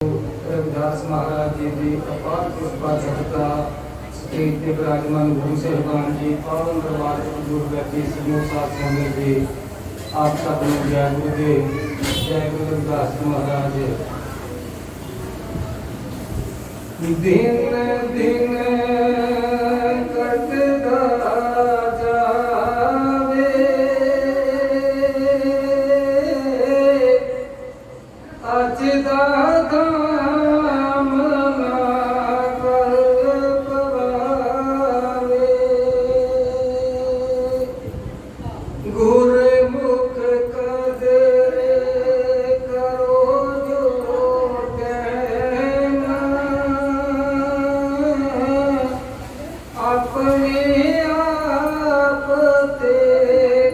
रविदास महाराज जी की अपार कृपा सदका स्टेज पे विराजमान गुरु साहिबान जी पावन दरबार गुरुव्यापी समूह साध संगत जी आप सब जय गुरुदेव जय गुरु रविदास महाराज। दिन दिन कटदा जावे अज दा काम ना कर पवावे गुरमुख कदरे करो जो कहना अपने आप ते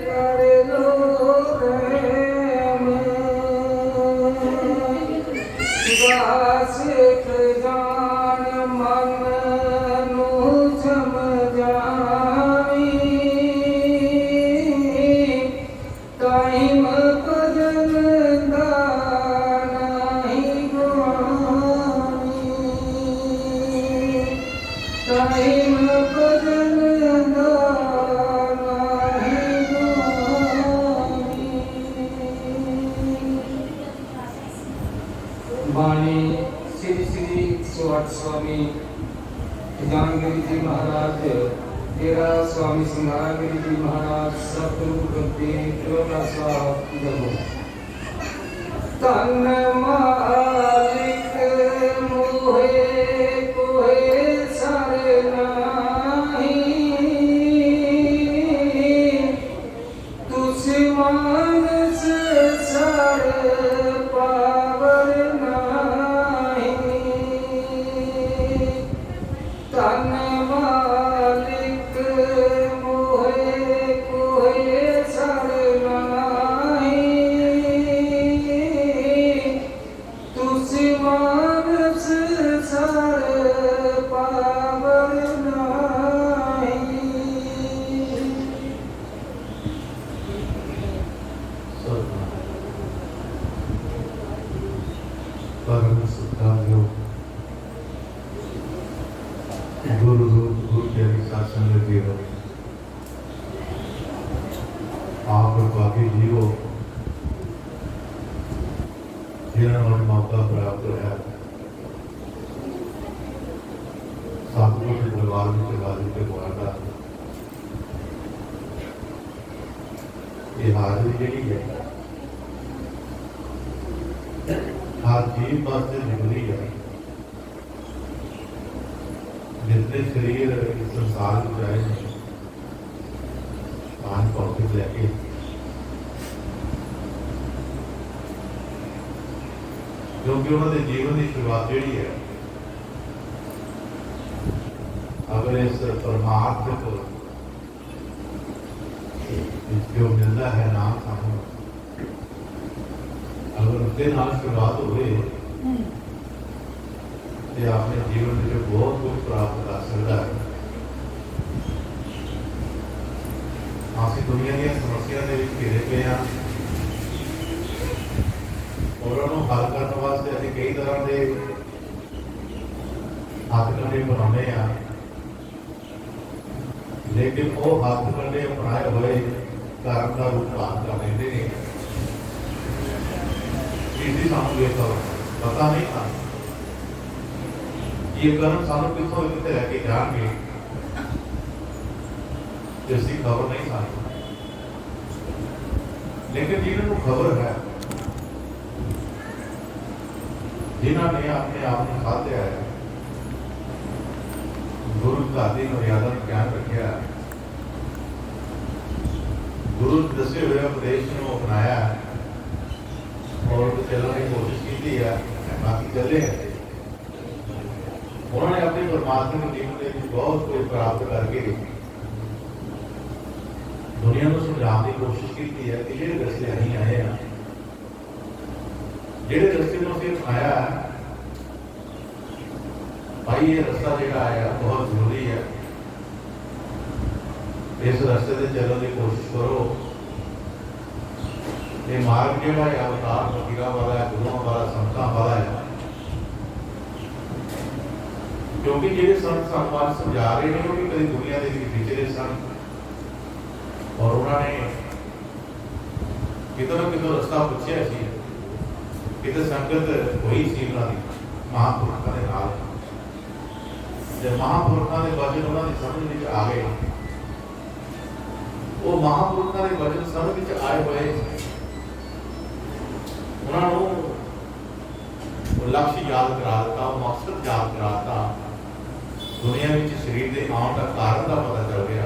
कर लो रहम सिख जान मन नू समझावी टाइम भजन दा नहीं गुआवी टाइम भजन दा नहीं गुआवी। बाणी श्री श्री सुवट स्वामी जानगिरी जी महाराज तेरा स्वामी सिंगारगिरी जी महाराज सतगुरु गुरुदेव त्रिलोका साहब जगो तन मालिक मोहे कोहे सारे नाही तुस मानस सारे पावर नाही तन मालिक मोहे कोहे सारे नाही तुस मानस सारे पावर नाही। परम सत्कार्यो गुरु प्यारी शासन देव आप बाकी जीवो जिन्होंने मौका प्राप्त है सतगुरु के दरबार में हाजिर के मुआदा ये हाजिरी जी है हर जीव वास्ते जरूरी है। जितने शरीर इस संसार में आए पांच पॉकेट लेके क्योंकि उन्होंने जीवन की शुरुआत जी है अगर इस परमार्थ को जो मिलता है नाम सामू अगर उसके नाम शुरुआत हुए तो अपने जीवन में बहुत कुछ प्राप्त कर सकता है। असं दुनिया दी समस्या के घिरे पे हैं और उन्होंने हल करने वास्ते अभी कई तरह के हथकंडे बनाने हैं लेकिन वो हथकंडे अपनाए हुए कर्म का रूप धारण कर लेते हैं। इसी सामू पता नहीं था ये कर्म सानू कितों कितने लैके जाएंगे इसकी खबर नहीं सानू लेकिन जिन्होंने खबर है जिन्होंने अपने आप को साधया है गुरु का दी मर्यादा में ध्यान रखा गुरु दसे हुए उपदेश को अपनाया और चलने की कोशिश की है बाकी चले हैं। उन्होंने अपने परमात्मा के जीवन में बहुत कुछ प्राप्त करके दुनिया को समझाने की कोशिश की है कि जो रस्ते नहीं आए हैं जेडे रस्ते में उसे अपनाया भाई ये रास्ता जो आया बहुत जरूरी है इस रास्ते से चलने की कोशिश करो ये मार्ग जो है अवतार फकीरा वाला है गुरुओं वाला संतां वाला है क्योंकि ਜਿਹੜੇ ਸੰਤ ਸਾਨੂੰ ਅੱਜ ਸਮਝਾ ਰਹੇ ਨੇ ਉਹ ਵੀ ਕਦੀ ਦੁਨੀਆ ਦੇ ਵਿੱਚ ਵਿਚਰੇ ਸਨ ਔਰ ਉਹਨਾਂ ਨੇ ਕਿਤੇ ਨਾ ਕਿਤੇ ਰਸਤਾ ਪੁੱਛਿਆ ਸੀ, ਕਿਤੇ ਸੰਗਤ ਹੋਈ ਸੀ ਉਹਨਾਂ ਦੀ ਮਹਾਂਪੁਰਖਾਂ ਦੇ ਨਾਲ। ਜਦ ਮਹਾਂਪੁਰਖਾਂ ਦੇ ਵਚਨ ਉਹਨਾਂ ਦੀ ਸਮਝ ਵਿੱਚ ਆ ਗਏ, ਉਹ ਮਹਾਂਪੁਰਖਾਂ ਦੇ ਵਚਨ ਸਮਝ ਵਿੱਚ ਆਏ ਹੋਏ ਉਹਨਾਂ ਨੂੰ ਉਹ ਲਕਸ਼ ਯਾਦ ਕਰਾ ਦਿੱਤਾ, ਉਹ ਮਕਸਦ ਯਾਦ ਕਰਾ ਦਿੱਤਾ। ਦੁਨੀਆ ਵਿੱਚ ਸਰੀਰ ਦੇ ਆਉਣ ਦਾ ਕਾਰਨ ਦਾ ਪਤਾ ਚੱਲ ਗਿਆ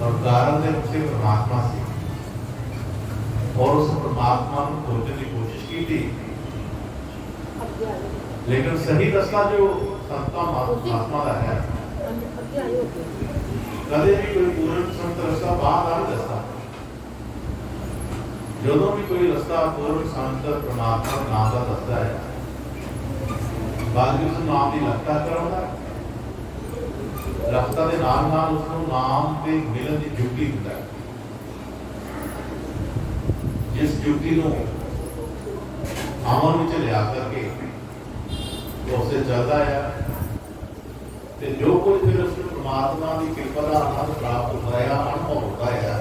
ਔਰ ਕਾਰਨ ਦੇ ਪਿੱਛੇ ਪਰਮਾਤਮਾ ਸੀ और उस परमात्मा को खोजने की कोशिश की थी, लेकिन सही रास्ता जो संता महात्मा का है, कदे भी कोई पूर्ण संत रास्ता बाहर नहीं दसता। जो भी कोई रास्ता पूर्ण संत परमात्मा नाम का दसता है, बाकी उस नाम की रक्षा कराता, रक्षा के नाम उसको नाम के मिलन की ड्यूटी दिता है। जिस ड्यूटी को अमल में लिया करके उससे चलता है, तो जो कुछ फिर उसको परमात्मा की कृपा का आनंद प्राप्त होता है, अनुभव होता है,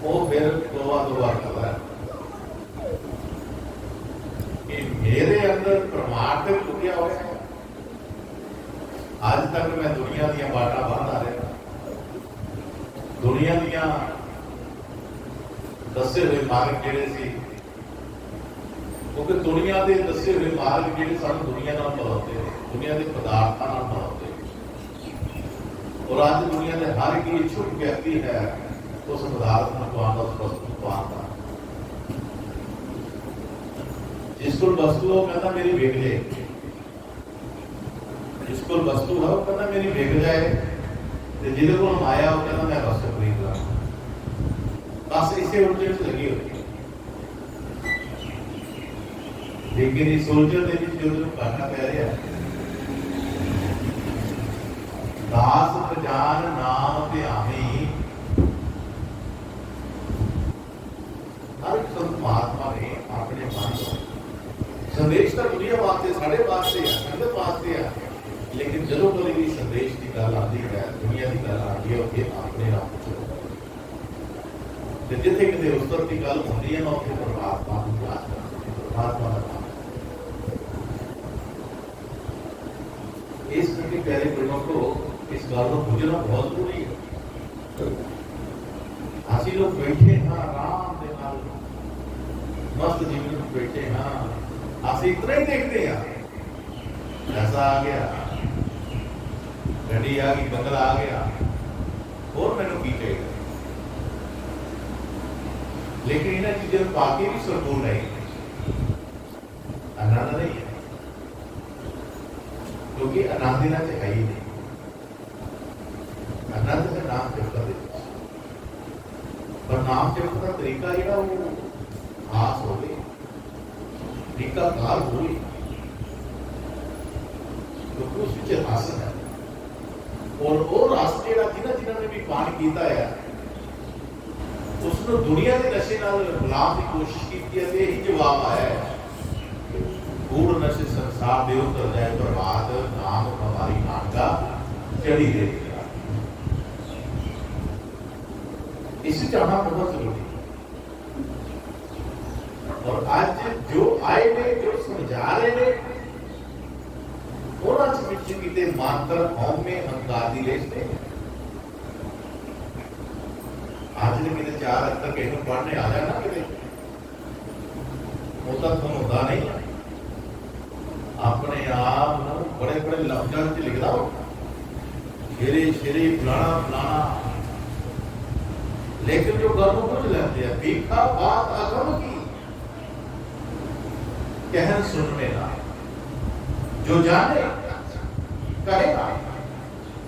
वो फिर दोबारा करता है कि मेरे अंदर परमात्मा छुपिया हुआ है। आज तक मैं दुनिया दी बाटा बांधता रहा, दुनिया दियां दसे हुए मार्ग जेडे सी, क्योंकि दुनिया के दसे हुए मार्ग जेडे सानू दुनिया नाल मिलाते हैं, दुनिया के पदार्थों नाल मिलाते हैं। और आज दुनिया के हर एक इच्छुक व्यक्ति है उस पदार्थ को पाने का, उस वस्तु को पाने का। जिसको वस्तु हो कहता मेरी बिक जाए, जिसको वस्तु है वो कहता मेरी बिक जाए, जिहदे कोल माया वो कहता मैं वस्तु खरीद ला। बस इसे उलझन च लगी हुई, लेकिन इस उलझन के बीच जो करना पै रहा है, दास पहचान नाम ध्यानी। हर संत महात्मा ने अपने मन संदेश तो दुनिया वास्ते साढ़े वास्ते है, संगत वास्ते है, लेकिन जो कभी भी संदेश की गल आती है, दुनिया की गल आती है, उसके अपने आप जिथे कितने उस की गल होती है ना उत्थे परमात्मा को याद करना, परमात्मा का नाम। इस करके प्यारे गुरुओं को इस गल को बुझना बहुत जरूरी है। असी लोग बैठे हाँ आराम के नाल मस्त जीवन में बैठे हाँ, असी इतना ही देखते हैं पैसा आ गया, गड्डी आ गई, बंगला आ गया, और मैंने की चाहिए। लेकिन इन्हें चीजों पाके भी संपूर्ण नहीं, आनंद नहीं है, क्योंकि आनंद इन्हें से है ही नहीं। आनंद से नाम जपता दे, पर नाम जपने का तरीका जो वो खास हो गई, तरीका काल हो गई, क्योंकि उस विच रस है। और वो रस जो जिन्होंने भी पान किया है उसने दुनिया के नशे गुलाम की कोशिश की है, यही जवाब आया है, कूड़ नशे संसार दे उतर जाए बर्बाद, नाम हमारी नानका चढ़ी दे। इसे जाना बहुत जरूरी है। और आज जो आए ने, जो समझा रहे ने, उन्होंने कितने मात्र कौम में अहंकार की लेस ने। आज ने कितने 4 अक्षर कहीं पढ़ने आ जाए ना, कितने होता तो होता नहीं, अपने आप बड़े बड़े लफ्जों से लिख दो, शेरे शेरे फलाना फलाना, लेकिन जो गर्म बुझ लेते हैं, भीखा बात अगम की कहन सुनने ना, जो जाने कहेगा,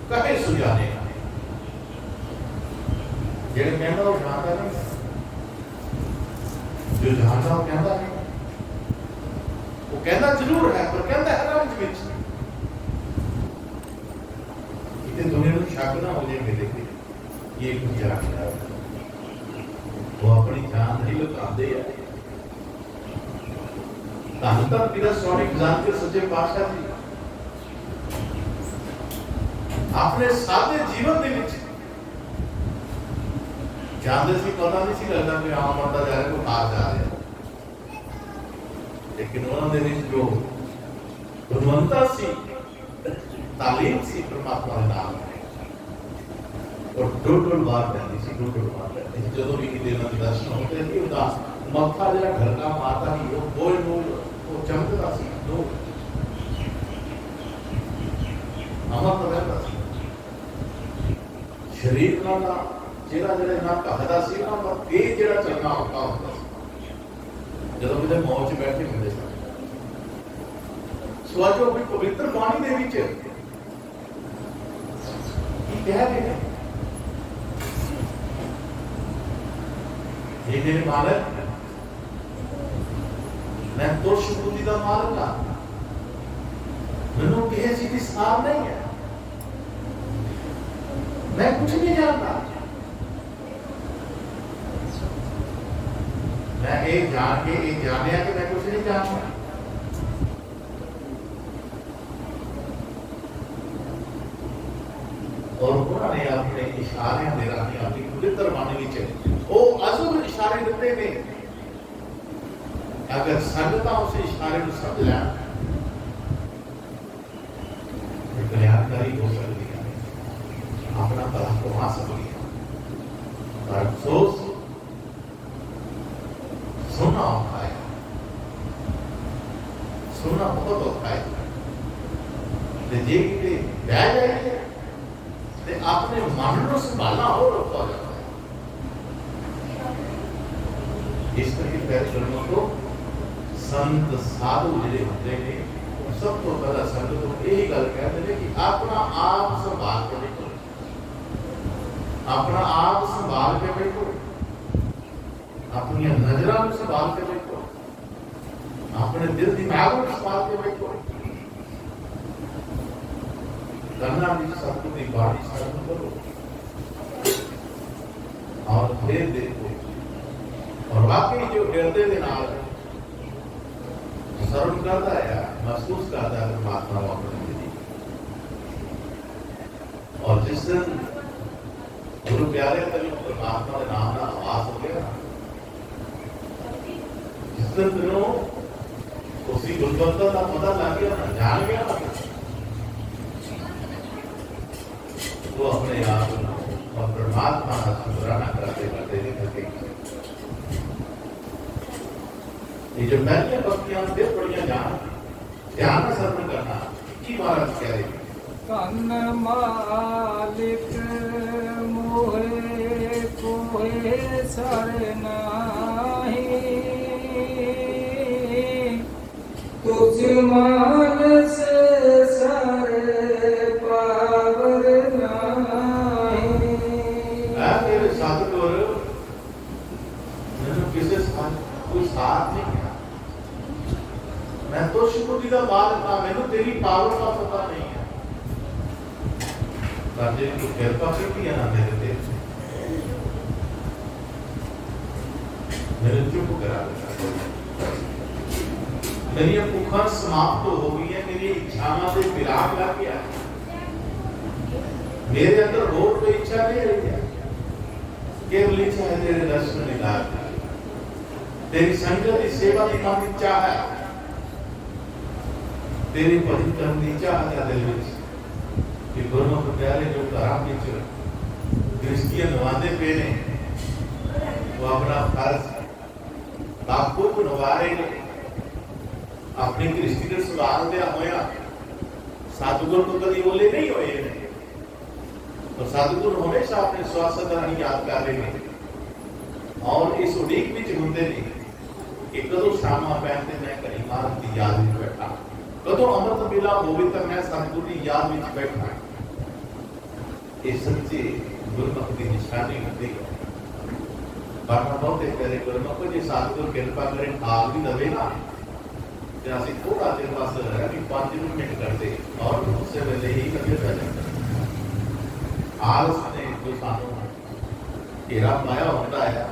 कहे सुझाने ना। जेड़े कहना वो जानता नहीं, जो जानता वो कहता नहीं, वो कहता जरूर है पर कहता है ना विच इतने दुनिया को शक ना हो जाए मेरे पे ये कुछ जान है, वो अपनी जान नहीं लुकाते हैं। ਧੰਨ ਧੰਨ ਪੀਰਾ ਸਵਾਮੀ ਖਜ਼ਾਨਚੀ ਸੱਚੇ ਪਾਤਸ਼ਾਹ ਜੀ ਆਪਣੇ ਸਾਦੇ ਜੀਵਨ ਦੇ ਵਿੱਚ ਜਾਂਦੇ ਸੀ, ਪਤਾ ਨਹੀਂ ਸੀ ਲੱਗਦਾ ਕਿ ਆਮ ਬੰਦਾ ਜਾ ਰਿਹਾ ਕੋਈ ਆ ਜਾ ਰਿਹਾ, ਲੇਕਿਨ ਉਹਨਾਂ ਦੇ ਵਿੱਚ ਜੋ ਗੁਣਵੰਤਾ ਸੀ, ਤਾਲੀਮ ਸੀ ਪਰਮਾਤਮਾ ਦੇ ਨਾਮ और डोल बार रहती सी, डोल बार रहती सी। ਜਦੋਂ ਵੀ ਕਿਤੇ ਉਹਨਾਂ ਦੇ ਦਰਸ਼ਨ ਹੁੰਦੇ ਸੀ ਉਹਦਾ ਮੱਥਾ ਜਿਹੜਾ ਢਲਕਾ ਮਾਰਦਾ ਸੀ ਉਹ ਗੋਲ ਗੋਲ ਉਹ ਚਮਕਦਾ ਸੀ, ਦੋ ਅਮਰ ਰਹਿੰਦਾ ਸੀ ਸਰੀਰ ਨਾਲ ਚਿਹਰਾ ਜਿਹੜਾ ਨਾ ਘੱਟਦਾ ਸੀ ਨਾ, ਪਰ ਇਹ ਜਿਹੜਾ ਚੱਲਣਾ ਔਖਾ ਹੁੰਦਾ ਸੀ ਜਦੋਂ ਕਿਤੇ ਮੌਜ 'ਚ ਬੈਠੇ ਹੁੰਦੇ ਸਨ। ਸੋ ਅੱਜ ਉਹ ਪਵਿੱਤਰ ਬਾਣੀ ਦੇ ਵਿੱਚ ਕੀ ਕਹਿ ਰਹੇ ਨੇ, ये मेरे मालिक, मैं तो शुक्र का मालिक हाँ, मैनू किसी चीज की सार नहीं है, मैं कुछ नहीं जानता, मैं एक जान के एक जाने कि मैं कुछ नहीं जानता। और उन्होंने अपने इशारे दे रहे अपनी पवित्र बाणी विच वो अजब इशारे दिते ने, अगर संगतां उस इशारे को समझ लें तो कल्याणकारी हो सकती है, अपना भला कमा सकती है। पर अफसोस सुनना औखा है, सुनना बहुत औखा है। जे किते बह जाइए ते अपने मन को संभालना हो रखा हो जाता है। इस करके पहले चरणों को संत साधु जिहड़े होंदे ने सब तो पहला संत को यही गल कहते हैं कि अपना आप संभाल के बैठो, अपना आप संभाल के बैठो, अपनी नजरों को संभाल के बैठो, अपने दिल दिमाग को संभाल के बैठो, करना भी सतगुरु की बाणी श्रवण करो और फिर देखो, और वाकई जो हृदय के नाल श्रवण करता है महसूस करता है परमात्मा को अपनी जिंदगी। और जिस दिन गुरु प्यारे तक परमात्मा के नाम का आवास हो गया, जिस दिन दिनों उसी गुणवत्ता का पता लग गया ना, जान गया ना, वो अपने आप और परमात्मा का शुक्राना करते करते निकलते। ये जो पहले भक्तियां थे बड़ियां ध्यान से श्रवण करना की महाराज कह रहे हैं। धन मालिक मोहे कोहे सर नाही, तुझ मानस सर पावर नाही। मेरे सतगुर मैंने किसी कोई साथ नहीं किया, मैं तो शुक्र का मालिक था, मैंने तेरी पावर का पता नहीं है, पर तेरी तो कृपा की है ना मेरे देश में, मेरे चुप करा देता, मेरी भूखा समाप्त हो गई है, मेरी इच्छावां से विराम लग गया, मेरे अंदर और कोई इच्छा नहीं रही है, केवल इच्छा है तेरे दर्शन दीदार की, तेरी संगत की सेवा की मन इच्छा है, तेरी भजन करने की इच्छा है दिल में कि गुरमुख प्यारे जो घरां विच दृष्टियां निभाते पे ने वो अपना फर्ज बाखूब निभा रहे ने, अपनी दृष्टि को संभालदे होया सतगुर को कभी बोले नहीं होए ने, तो सतगुर हमेशा अपने स्वास्थ्य का याद कर रहे हैं और इस उड़ीक विच हुंदे ने कि कदों शामां पैंदे मैं घड़ी मारन की याद विच बैठा, कदों अमृत वेला होवे तो मैं सतगुर की याद विच बैठा। ये सच्ची गुरमुख की निशानी होती है। पर बहुत प्यारे गुरमुख जी सतगुर कृपा करे आप भी दवे ना, असं थोड़ा देर बस है 5 मिनट करते और उससे पहले ही करते रह जाते। आलस ने जो सानू घेरा पाया होता है,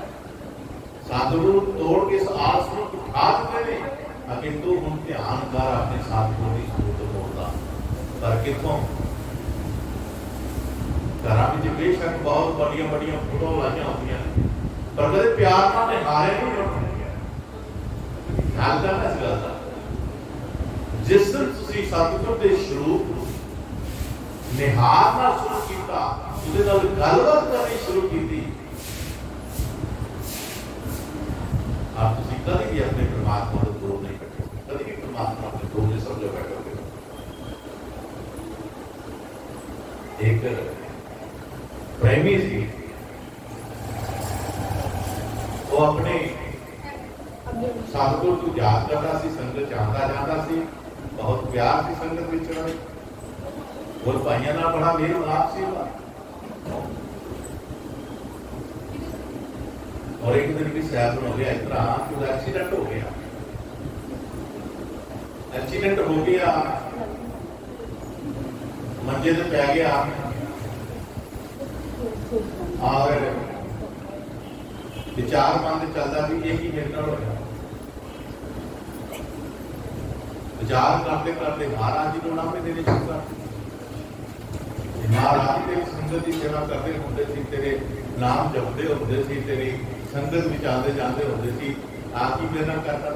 सतगुरु तोड़ के इस आलस को उठा देते हैं अगे तो हम ध्यान कर अपने साथियों की सूरत मोड़ता, पर कितों घर में बेशक बहुत बड़िया बड़िया फोटो लाइया होंगे, पर कदे प्यार ना निहारे नहीं होते। ख्याल करना इस गल का, जिस दिन तुसी सतगुर के स्वरूप निहारना शुरू किया, उसदे नाल गलबात करनी शुरू की, आप तुसी कभी भी अपने परमात्मा को दूर नहीं बैठोगे, कभी भी परमात्मा अपने दूर नहीं समझो बैठोगे। एक प्रेमी सी, वो अपने सतगुर को याद करता सी, संगत आता जाता सी, बहुत प्यार सी संगत विच, और भाइयों ना बड़ा मेल मिलाप सी। और एक दिन की सैर हो गया, इस तरह कि एक्सीडेंट हो गया, एक्सीडेंट हो गया, मंजे से पै गया और विचार मन चलता भी यही मेरे नाल होया। विचार करते करते महाराज जी को नाम में देने चुका, महाराज तेरी संगत की सेवा करते होंगे सी, तेरे नाम जपते होंगे सी, तेरी संगत में आते जाते होंगे सी, आप ही मेरे नाल करता।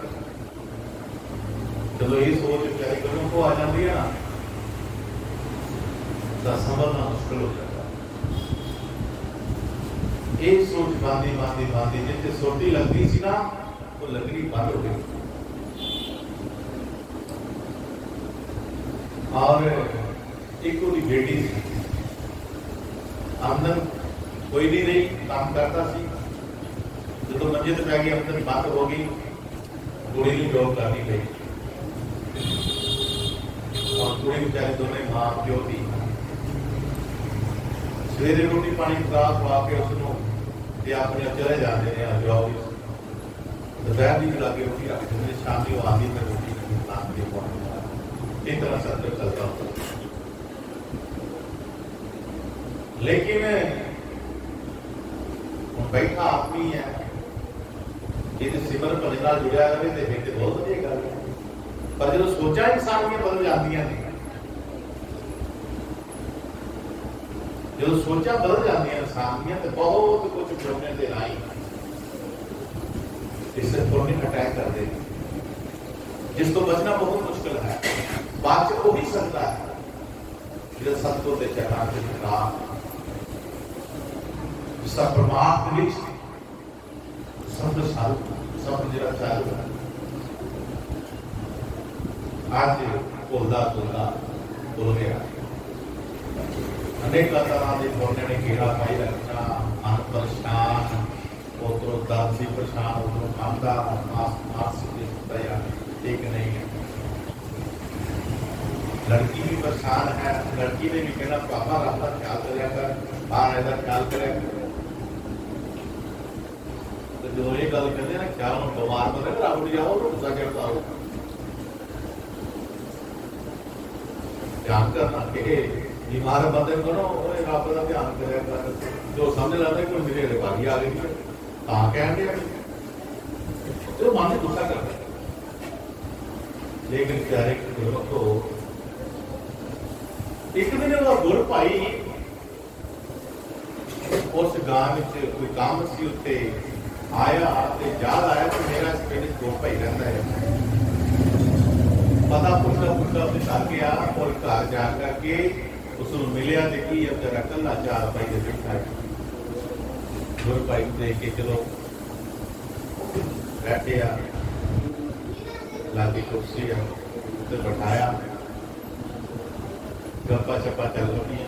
चलो ये सोच प्यारे करों को आ जाती है ना, तो समझना मुश्किल हो जाता। एक सोच बांधी बांधी बांधी जिसे सोटी लगती सी ना, वो लगनी बंद हो गई। और एक वो बेटी सी, आमदन कोई नहीं रही, काम करता सी, जो मंजे तो पै गई, आमदन बंद हो गई, कुड़ी ने जॉब करनी पई, और कुड़ी बेचारी दोनों मां प्यो थी। सवेरे रोटी पानी पका खवा के उसनों ते अपने चले जाते हैं जॉब, दोपहर की लगे रोटी रख देते, शाम को आती मैं रोटी नाम दे पाऊंगा, इस तरह सर्कल चलता होता। लेकिन बैठा आदमी है, ये सिमर भजन नाल जुड़िया रहे तो फिर बहुत वधिया गल है, पर जो सोचा इंसान दी बदल जांदियां ने, जो सोचा बदल जांदियां इंसान दी तो बहुत कुछ जोड़ने दे राही इससे पुण्य अटैक कर देगी, जिस तो बचना बहुत मुश्किल है। बात हो भी सकता है जो सतगुर के चरणों के खिलाफ, जिसका परमात्मा विच सब जरा चालू है, आज भुलदा भुलदा भुल गया। अनेक तरह के पुण्य ने घेरा पाई रखना, मन परेशान, उधरों दर्द से परेशान, उधरों खांदा ठीक नहीं है। लड़की भी परेशान है, लड़की ने भी कहना पापा अपना ख्याल करा कर, बाहर ऐसा ख्याल करे। तो जो ये गल कहते हैं ना, ख्याल में बीमार बने राहुल जाओ तो गुस्सा करता हो, ध्यान करना कि बीमार बंदे को रब का ध्यान करा कर, जो समझ लाता है कोई मेरे भागी आ गई ता कह दिया, तो मन गुस्सा करता है। लेकिन प्यारे गुरमुखो, एक दिन वो गुर भाई उस गांव में कोई काम सी उत्ते आया, याद आया कि मेरा इस पिंड गुर भाई रहता है, पता पुछता पुछता अपने घर गया और घर जा करके उसको मिलिया देखी अब तेरा कला 4 भाई के बैठा है। गुर भाई देख के चलो बैठे आ, लादी कुर्सी है तो बैठाया, गप्पा चप्पा चल रही है,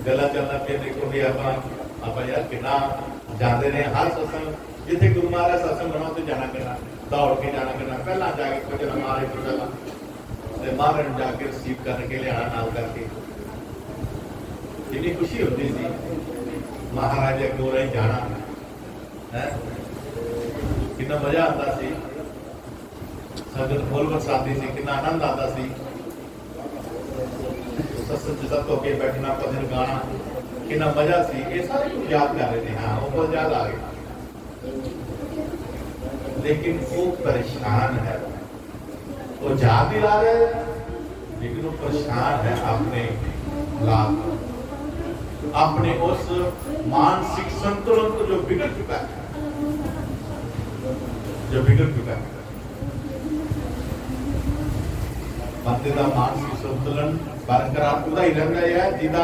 गला चलना फिर देखो भी आप यार कितना जाते ने हर सत्संग, जिथे गुरु महाराज सत्संग होना तो जाना करना, दौड़ के जाना करना, पहला जाके कुछ हमारे को पहला महाराज जाके रिसीव करके ले आना नाल करके, इतनी खुशी होती थी महाराज अगों रही जाना है, कितना मजा आता सी, संगत फुल बरसाती सी, कितना आनंद आता सी, सत्संग सब होके बैठना, भजन गाना, कितना मजा सी, ये सारे कुछ याद कर रहे थे। हाँ वो बहुत याद आ गए, लेकिन वो परेशान है, वो जात ही ला रहा है, लेकिन वो परेशान है अपने लाभ, अपने उस मानसिक संतुलन को जो बिगड़ चुका है, जो बिगड़ चुका है। ਬੰਦੇ ਦਾ ਮਾਨਸਿਕ ਸੰਤੁਲਨ ਬਰਕਰਾਰ ਉਹਦਾ ਹੀ ਰਹਿੰਦਾ ਹੈ ਜਿਹਦਾ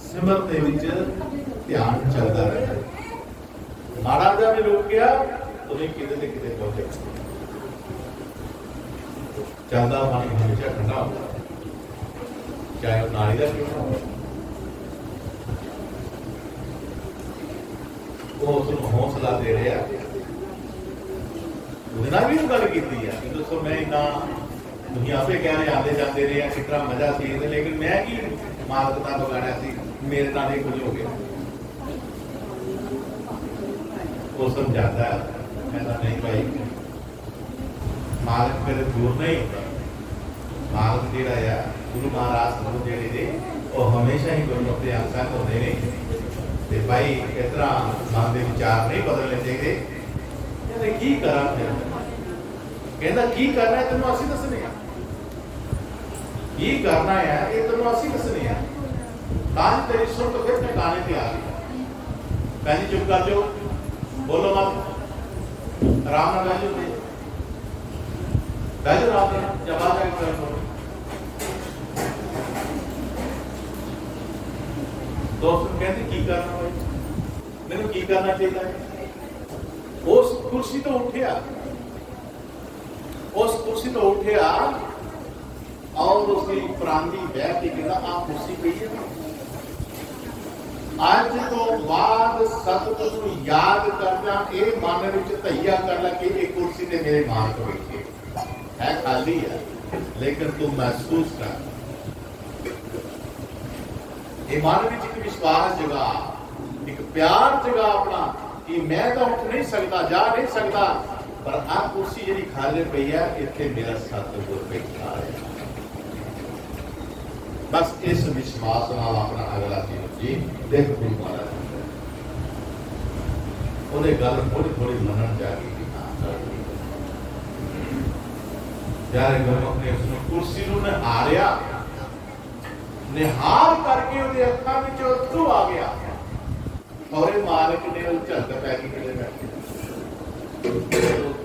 ਸਿਮਰਨ ਦੇ ਵਿੱਚ ਧਿਆਨ ਚੱਲਦਾ ਰਹਿੰਦਾ। ਮਾੜਾ ਜਿਹਾ ਵੀ ਰੁਕ ਗਿਆ ਉਹਨੇ ਕਿਤੇ ਤੇ ਕਿਤੇ ਪਹੁੰਚੇ। ਚੱਲਦਾ ਪਾਣੀ ਹਮੇਸ਼ਾ ਠੰਡਾ ਹੁੰਦਾ, ਚਾਹੇ ਉਹ ਨਾਲੀ ਦਾ ਕਿਉਂ ਨਾ ਹੋਵੇ। ਉਹ ਉਸ ਨੂੰ ਹੌਸਲਾ ਦੇ ਰਿਹਾ। ਉਹਦੇ ਨਾਲ ਵੀ ਗੱਲ ਕੀਤੀ ਹੈ ਕਿ ਦੋਸਤੋ ਮੈਂ ਇੰਨਾ दुनिया पे कह रहे आते जाते रहे किस तरह मजा सी, लेकिन मैं की मालक का बगाड़ा सी, मेरे नाल कुछ हो गया। वो समझाता है, कहता नहीं भाई मालक मेरे दूर नहीं होता, मालक जेड़ा है गुरु महाराज गुरु जेड़े ने वो हमेशा ही गुरमुख के अंशां होते हैं। ते भाई इस तरह मन के विचार नहीं बदलने चाहिए। कहते की करा फिर, कहता की करना है तेन असं दसने की करना है, ये तेन असं दसने हैं। ताज तेरी सुन तो फिर ठिकाने पे आ गई। पहले चुप कर जाओ, बोलो मत, आराम ना बह जाओ, बह जाओ रात में जब आ जाए करो। दोस्त कहते की करना भाई, मैंने की करना चाहिए। उस कुर्सी तो उठिया, उस कुर्सी तो उठिया और उसकी प्रांति बैठ के कहता आप कुर्सी पई है। आज तो बाद सतगुरु को याद करना ये मन विच धैया कर ला कि ये कुर्सी ते मेरे मालक बैठे है, खाली है, लेकिन तू महसूस कर। ये मन विच एक विश्वास जगा, एक प्यार जगा अपना कि मैं तो उठ नहीं सकता, जा नहीं सकता, पर आ कुर्सी जी खाली पई है, इतने मेरा सतगुर बैठा है। बस इस विश्वास नाल अपना अगला जीवन जी देख गुरु महाराज उन्हें गल थोड़ी थोड़ी मनन जागी कि हाँ प्यारे गुरमुख ने उसने कुर्सी नूं निहारिया, निहार करके उसके अखां विच अथरू आ गया और मालक ने झलक पै गई किते बैठे।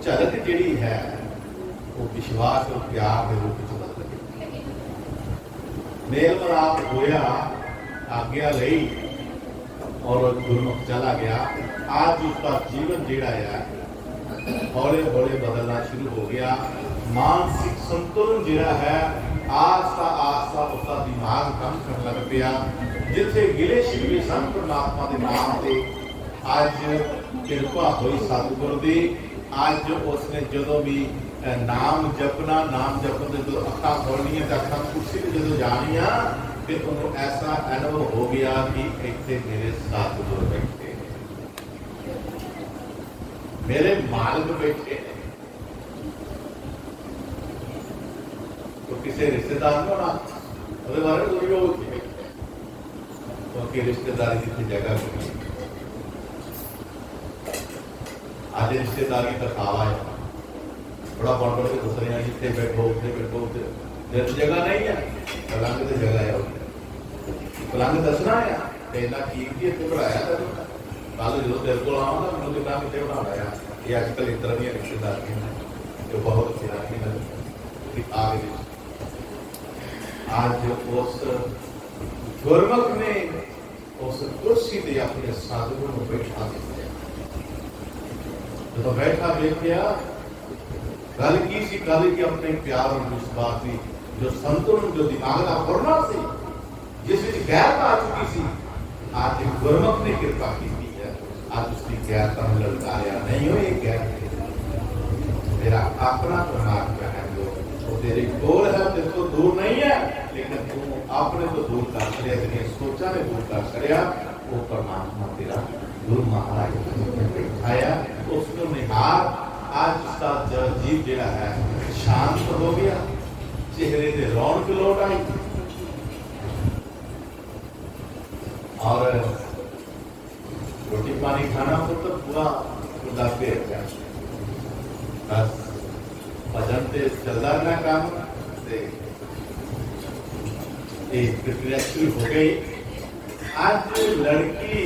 झलक जिहड़ी है वो विश्वास और प्यार के रूप में बदल गई। मेल मिलाप होया, आज्ञा लई और गुरमुख चला गया। आज उसका जीवन जिहड़ा है हौले हौले बदलना शुरू हो गया। मानसिक संतुलन जिहड़ा है आस्ता आस्ता उसका दिमाग काम करने लग पिया। जिथे गिले शिकवे सन परमात्मा के नाम से आज कृपा हुई सतगुरु दी। आज उसने जदों भी नाम जपना, नाम जपन के जो अखा खोलनिया अखा कुर्सी से जो जानिया फिर उन्होंने ऐसा अनुभव हो गया कि इतने मेरे सतगुर बैठे, मेरे मालिक बैठे। तो किसी रिश्तेदार को ना उसके बारे में जो उनकी रिश्तेदारी की जगह मिली। आज रिश्तेदारी का खावा है बड़ा बढ़ बढ़ के दस रहे हैं, जितने बैठो उठे बैठो उठे जगह नहीं है, पलंग तो जगह है, पलंग दसना है इन्ना कीमती इतने बढ़ाया कल जो तेरे को आऊँगा मैं कितना कितने बना है। ये अजकल इस तरह की रिश्तेदारियां जो बहुत अच्छी आगे आज उस गुरमुख ने उस कुर्सी पे अपने सतगुरु को बैठा दिया। तो बैठा देख गया गल की सी गल की अपने प्यार और विश्वास की जो संतुलन जो दिमाग का फुरना सी जिस गैरता आ चुकी सी आज गुरमुख ने कृपा की है। आज उसकी गैरता में ललकारिया नहीं हो, ये गैर मेरा अपना परमात्मा है जो तेरे गोल है, तेरे तो दूर नहीं है, लेकिन तू अपने तो दूर कर छड़िया, तेरी सोचा ने दूर कर छड़िया। वो परमात्मा तेरा गुरु महाराज बैठाया उसको निहार। आज उसका जीव जिहड़ा है शांत हो गया, चेहरे से रौनक लौट आई और रोटी पानी खाना हो तो पूरा लग के रखा। बस भजन से चलता रहना काम ते एक प्रक्रिया शुरू हो गई। आज लड़की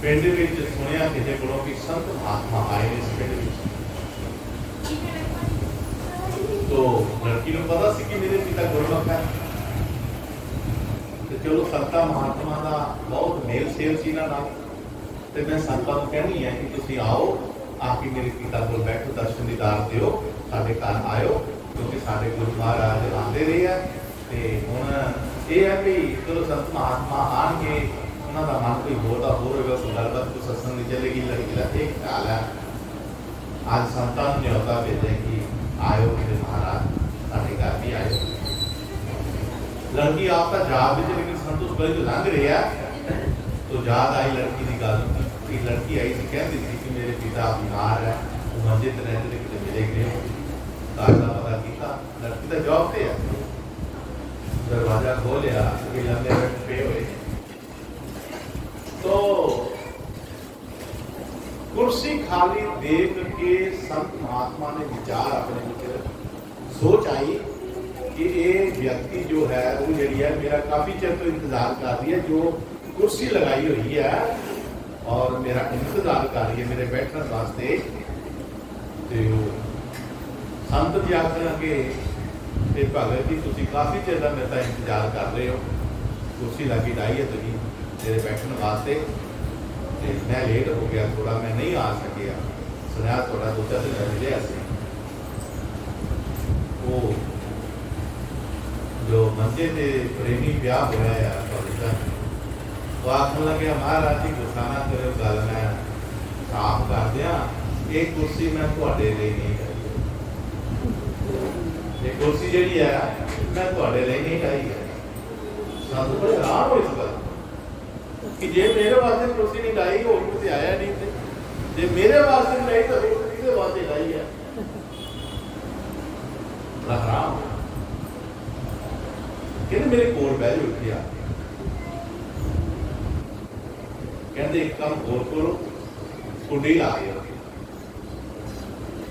पिंड विच सुनिया किसी को कि संत महात्मा आए इस पिंड विच, तो लड़की को पता सी कि मेरे पिता गुरमुख है, तो चलो संता महात्मा का बहुत मेल सेल सी ना नाल, तो मैं संतां नूं कहनी है कि तुसीं आओ आके मेरे पिता को बैठो, दर्शन दीदार दिओ, साडे घर आयो, क्योंकि साडे गुरु महाराज आते रहे हैं। तो हुण ये है भी चलो संत महात्मा आएंगे, उन्हों का मन कोई होर का होर होगा, कोई गलबात कोई सत्संग चलेगी, लड़की का एक ख्याल है। आज संतां नूं न्योता भेजे कि आयो मेरे महाराज साडे घर भी आयो। लड़की आपका जात में, लेकिन संतोष गली तो लंघ रही है, तो याद आई लड़की की गल कि लड़की आई थी कहती थी कि मेरे पिता बीमार है, वो मंजे ते रहते कितने मिले गए, घर का पता किया, लड़की तो जॉब पे है, दरवाजा खोलिया कि लंबे पे हुए, तो कुर्सी खाली देख के संत महात्मा ने विचार अपने विच सोच आई कि ये व्यक्ति जो है वो जी है मेरा काफी चिर तो इंतजार कर रही है, जो कुर्सी लगाई हुई है और मेरा इंतजार कर रही है मेरे बैठने वास्ते। तो संत जी आखिर कि भगत जी तुम काफी चिर का मेरा इंतजार कर रहे हो, कुर्सी लगी लाई है तुम मेरे बैठने वास्ते, मैं लेट हो गया थोड़ा, मैं नहीं आ सकिया, सुना थोड़ा दो चार दिन मिले ऐसे। वो जो मंजे से प्रेमी ब्याह होया है तो आखन लगे महाराज जी गुस्सा ना करो, गल मैं साफ कर दिया, एक कुर्सी मैं थोड़े लिए नहीं लाई, ये कुर्सी जी है मैं थोड़े लिए नहीं लाई है। संत बड़े हैरान हो इस गल कि जे मेरे वास्ते कुर्सी नहीं लाई हो किसी आया नहीं थे, जे मेरे वास्ते नहीं लाई तो किसी वास्ते लाई है। हैरान कहते मेरे कोल बह जाओ उठिया, कहते एक काम होर करो, कुंडी ला दियो,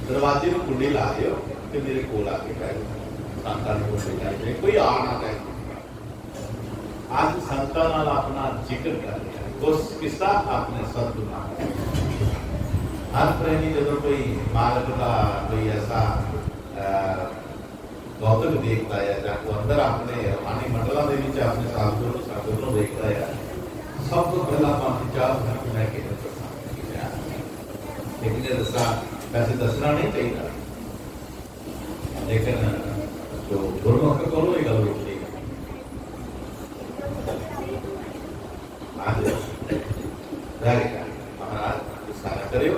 दरवाजे में कुंडी ला दियो, तो मेरे कोल आके बह जाओ, संतां नूं कुंडी लाई दे, कोई आ ना जाए। आज संतां नाल अपना जिक्र कर रहे हैं, उस किस्सा अपने संत नाल हर प्रेमी जब कोई मालक का कोई ऐसा गौतम देखता है या वो अंदर अपने रूहानी मंडलों के बीच अपने साधुओं देखता है, सब तो पहला विचार मैं लेकिन ये दसा वैसे दसना नहीं चाहिए, लेकिन जो गुरमुख को ये गल उठती आज महाराज गुस्सा न करियो,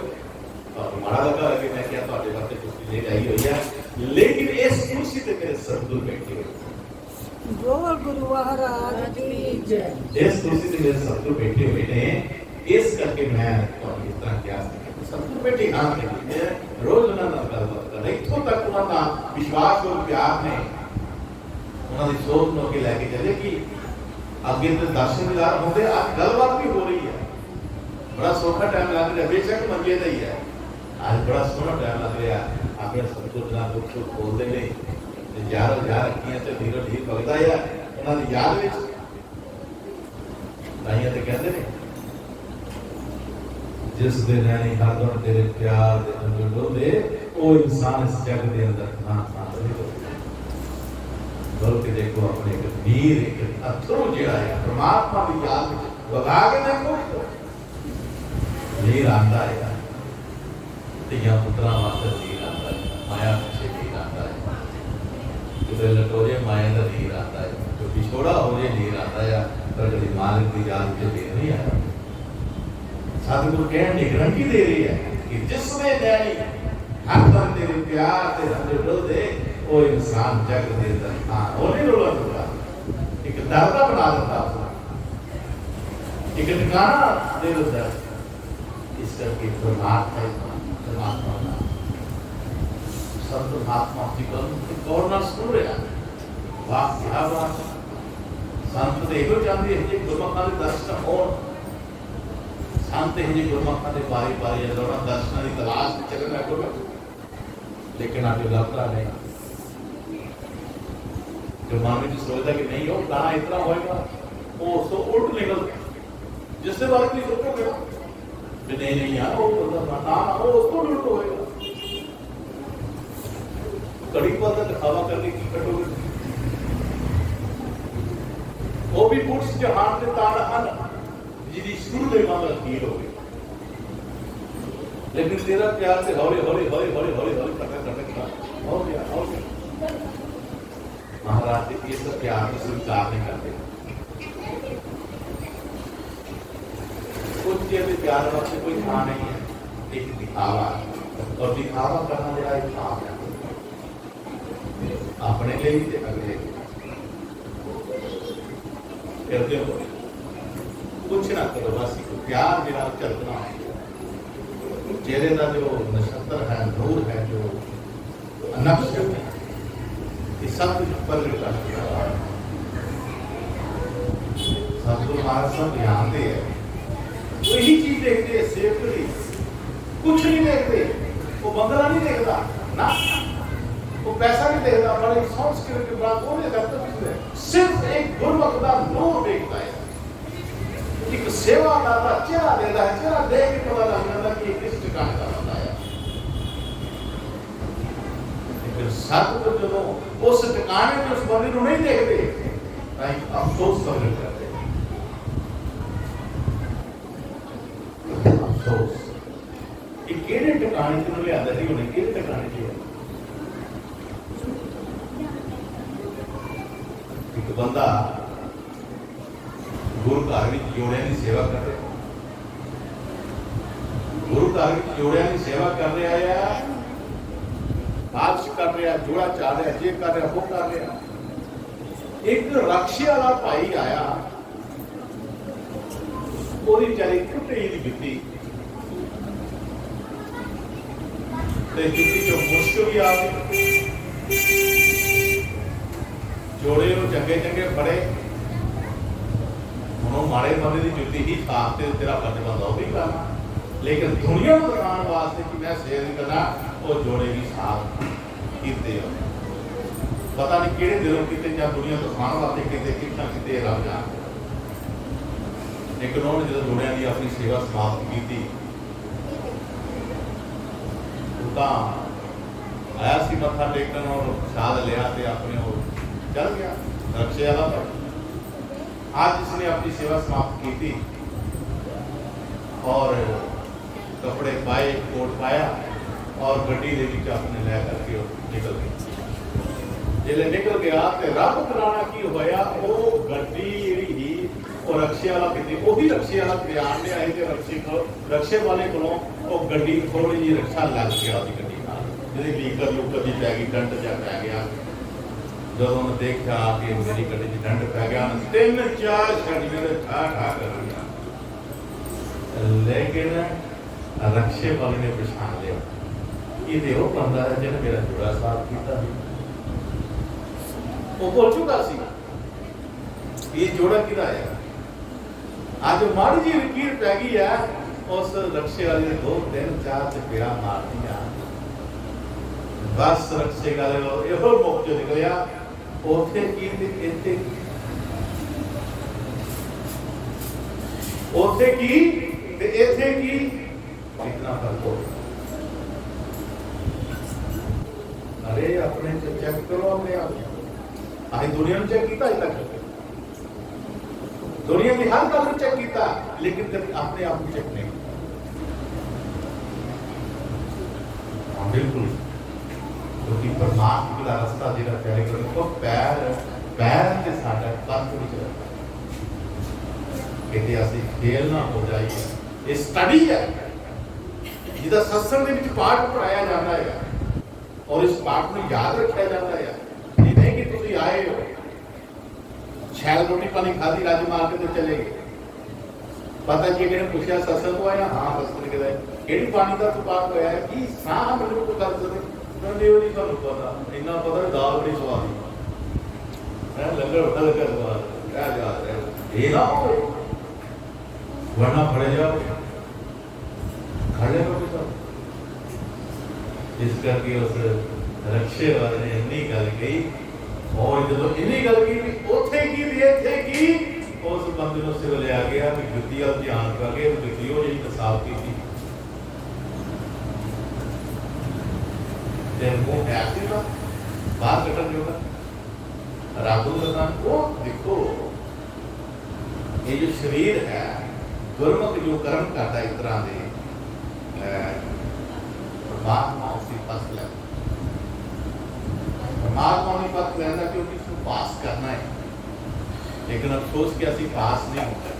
और माड़ा लगा कि मैं क्या तो वास्ते कुर्सी ले आई हुई है, लेकिन इस कुर्सी पे मेरे सतगुरु बैठे हुए, बोल गुरु महाराज की जय। इस कुर्सी पे मेरे सतगुरु बैठे हुए ने, इस करके मैं तो इस तरह क्या सतगुरु बैठे हाँ मैं रोज उन्होंने गलबात कर इतों तक उन्होंने विश्वास और प्यार ने उन्होंने सोच नो के लैके चले कि अगे तो दर्शन दीदार होंगे, आज गलबात भी हो रही है, बड़ा सौखा टाइम लग रहा है, बेशक मंजे का ही है, आज बड़ा सोहना टाइम लग रहा है, अपने सतगुरु नाल दुख सुख बोलते हैं, यार रखियां तो धीरो धीर भगता है उन्होंने याद में ताइयां तो कहते हैं जिस दिन है हर दम तेरे प्यार दे अंदर डोले, वो इंसान इस जग के अंदर ना बल्कि देखो अपने एक वीर एक अथरू जिहड़ा है परमात्मा की याद में बगा के देखो वीर आंदा है, धियां पुत्रां वास्ते वीर आंदा है, माया पीछे वीर आंदा है, किते लटोरे माया का वीर आंदा है, जो पिछोड़ा हो जाए वीर आंदा है, पर कभी मालिक की याद में वीर नहीं आया। सतगुरु कहने की गारंटी दे रही है कि जिसने नैनी हर दम तेरे प्यार ते हमदे डोलदे, वो इंसान जग दे अंदर हां वो नहीं डोला डोला एक दरदा बना देता है, एक ठिकाना दे देता है, इस करके परमात्मा परमात्मा संत महात्मा की गवर्नर सुन रहे हैं, वाह क्या बात, संत तो यो चाहते हैं कि गुरमुखां दे दर्शन होण, संत ही गुरमुखां दे बारी बारी दौरान दर्शनां की तलाश में चलना कोई लेकिन आज लगता नहीं, जो मन में सोचता कि नहीं वो गाना इतना होएगा, वो उसको उल्ट निकल जिससे बात नहीं सोचोगे कि नहीं नहीं यार वो ना वो उसको उल्ट होएगा। कड़ी पर दिखावा करने की कटोगे, वो भी पुरुष जहान के तार हन जिदी शुरू से मामला फील हो गई, लेकिन तेरा प्यार से हौले हौले हौले हौले हौले हौले करने हो गया। महाराज जी ये सब प्यार को स्वीकार नहीं करते। कुछ चीजें प्यार वास्ते कोई था नहीं है, एक दिखावा, और दिखावा करना बड़ा एक पाप है, अपने लिए ही अगले करते हो कुछ ना करो, बस प्यार मेरा चलना है। चेहरे का जो नक्षत्र है, नूर है, जो नक्श है, ये सब कुछ पर सब लोग हमारा सब जानते हैं, वही चीज देखते हैं, सेफ्टी कुछ नहीं देखते, वो बंगला नहीं देखता ना, वो पैसा नहीं देखता, बड़े संस्कृत के बाद वो नहीं देखता, सिर्फ एक गुरमुख का नूर देखता है, एक सेवादाता चेहरा देता है, चेहरा देख के पता लग जाता है कि किस ठिकाने का बंदा है। लेकिन सतगुरु जो उस ठिकाने में उस बंदे को नहीं देखते, अफसोस करते, अफसोस कि केड़े ठिकाने से लिया ही होने, केड़े ठिकाने से एक बंदा गुरु घर में जोड़िया की सेवा कर रहा, गुरु घर में जोड़िया की सेवा कर रहा है, बारिश कर रहा, जोड़ा चाल रहा, ये कर रहा, वो कर रहा। एक रक्षे वाला भाई आया, पूरी चाली टुटी की जुत्ती, जुत्ती जो मुश्किल भी आ गई, जोड़े चंगे चंगे बड़े, माड़े बंदे की जुत्ती ही साफ से तेरा फर्ज बनता वो भी करना, लेकिन दुनिया को दिखाने वास्ते कि मैं सेवा नहीं करना, वो जोड़े भी साफ किते पता नहीं किहड़े दिलों किते या दुनिया को दिखाने वास्ते किते कितना किते रब जाने। लेकिन उन्होंने जो जोड़िया की अपनी सेवा समाप्त की थी, आया सी मत्था टेकन और प्रसाद लिया ते अपने वो चल गया रक्षे वाला पर। आज इसने अपनी सेवा समाप्त की थी और कपड़े पाए, कोट पाया और गड्डी दे विच अपने लै करके निकल गई। जिले निकल गया ते रब कराना की होया, वो गड्डी जिहड़ी ही और रक्षे वाला किते ओही रक्षे वाला बयान ले आए ते रक्षे वाले कोलों वो गड्डी थोड़ी जी रक्षा लग गया ओदी गड्डी नाल, जिहदी लीकर लुकर दी पै गई, डंट जा पै गया। जब उन्हें देखा कि मेरी गड्डी की डंड पै गया, 3-4 छड़ियां दे ठा ठा कर दिया, लेकिन रक्षे वाले ने पछाण लिया कि ये वो बंदा है जिन्हें मेरा जोड़ा साफ किया। वो बोल चुका सी ये जोड़ा किदा है, आज माड़ी जी लकीर पै गई है, उस रक्षे वाले ने 2-3-4 चपेड़ा मार दिया, बस रक्षे वाले यो मुख जो निकलिया ओथे की ते इत्थे ओथे की ते इत्थे की इतना फर्क हो। अरे अपने चेक करो अपने आप, आई दुनिया में चेक किया अज तक, दुनिया की हर गल चेक किया, लेकिन कभी अपने आप को चेक नहीं। बिल्कुल, क्योंकि परमात्मा का रास्ता जिहड़ा प्यारे करो तो पैर पैर से साडा पंथ विच रखा, कहते असीं फेल ना हो जाइए। ये स्टडी है जिहदा सत्संग दे विच पाठ पढ़ाया जाता है और इस पाठ में याद रखा जाता है। ये नहीं कि तुसीं आए हो छैल रोटी पानी खाधी रज मार के तो चले गए, पता कि किहने पूछा सत्संग को आया, हाँ सत्संग के किहड़ी पानी का तुपाक होया है कि ना मैनूं कोई गल दे नहीं ਤੁਹਾਨੂੰ ਪਤਾ ਇੰਨਾ ਪਤਾ ਦਾਲ ਬੜੀ ਸਵਾਦ ਹੈ, ਲੰਗਰ ਬੜਾ ਲੱਗਾ ਸਵਾਦ, ਕਿਆ ਯਾਦ ਹੈ ਇਹ ਨਾ ਹੋਵੇ वरना फड़े जाओ खड़े हो सब इस करके उस रक्षे वाले ने इन्नी गल कही और जो इन्नी गल की भी उथे की भी इथे की उस बंदे ने सिर लिया गया भी जुत्ती वाल ध्यान करके जुत्ती हो जी साफ की थी मुंह ऐसी ना बाहर कटन जो रातों दौरान वो देखो ये जो शरीर है गुरमुख जो कर्म करता है इस तरह के परमात्मा उसकी पथ ले परमात्मा ने पथ लेना क्योंकि उसको पास करना है लेकिन अफसोस कि असि पास नहीं होता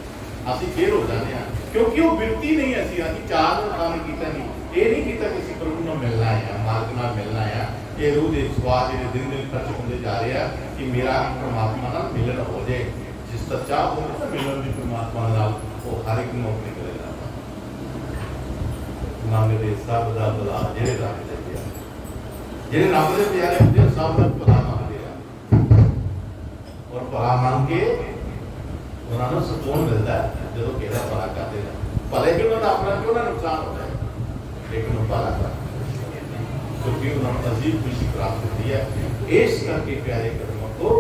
असि फेल हो जाते हैं क्योंकि वो बिरती नहीं ऐसी असि चार काम किया नहीं ये नहीं किया कि किसी प्रभु ने मिलना है मार्ग नाल मिलना है ये रूह के स्वाद जो दिन दिन खर्च होते जा रहे हैं कि मेरा परमात्मा नाल मिलन हो जाए जिस तक चाह हो तो मिलन भी परमात्मा नाल वो हर एक ਨੂੰ अपने करे जाता मंगते सब दा भला जेड़े रब दे प्यारे जेड़े रब दे प्यारे होंदे सब दा भला मंगते हैं और भला मंग के ਉਹਨਾਂ ਨੂੰ ਸਕੂਨ ਮਿਲਦਾ ਜਦੋਂ ਕਿਹਦਾ ਭਲਾ ਕਰਦੇ ਨੇ ਭਲੇ ਕਿ ਉਹਨਾਂ ਦਾ ਆਪਣਾ ਕਿਉਂ ਨਾ ਨੁਕਸਾਨ ਹੁੰਦਾ ਹੈ ਲੇਕਿਨ ਉਹ ਭਲਾ ਕਰਦੇ ਕਿਉਂਕਿ ਉਹਨਾਂ ਨੂੰ ਅਜੀਬ ਖੁਸ਼ੀ ਪ੍ਰਾਪਤ ਹੁੰਦੀ ਹੈ ਇਸ ਕਰਕੇ ਪਿਆਰੇ ਕਰਮਾਂ को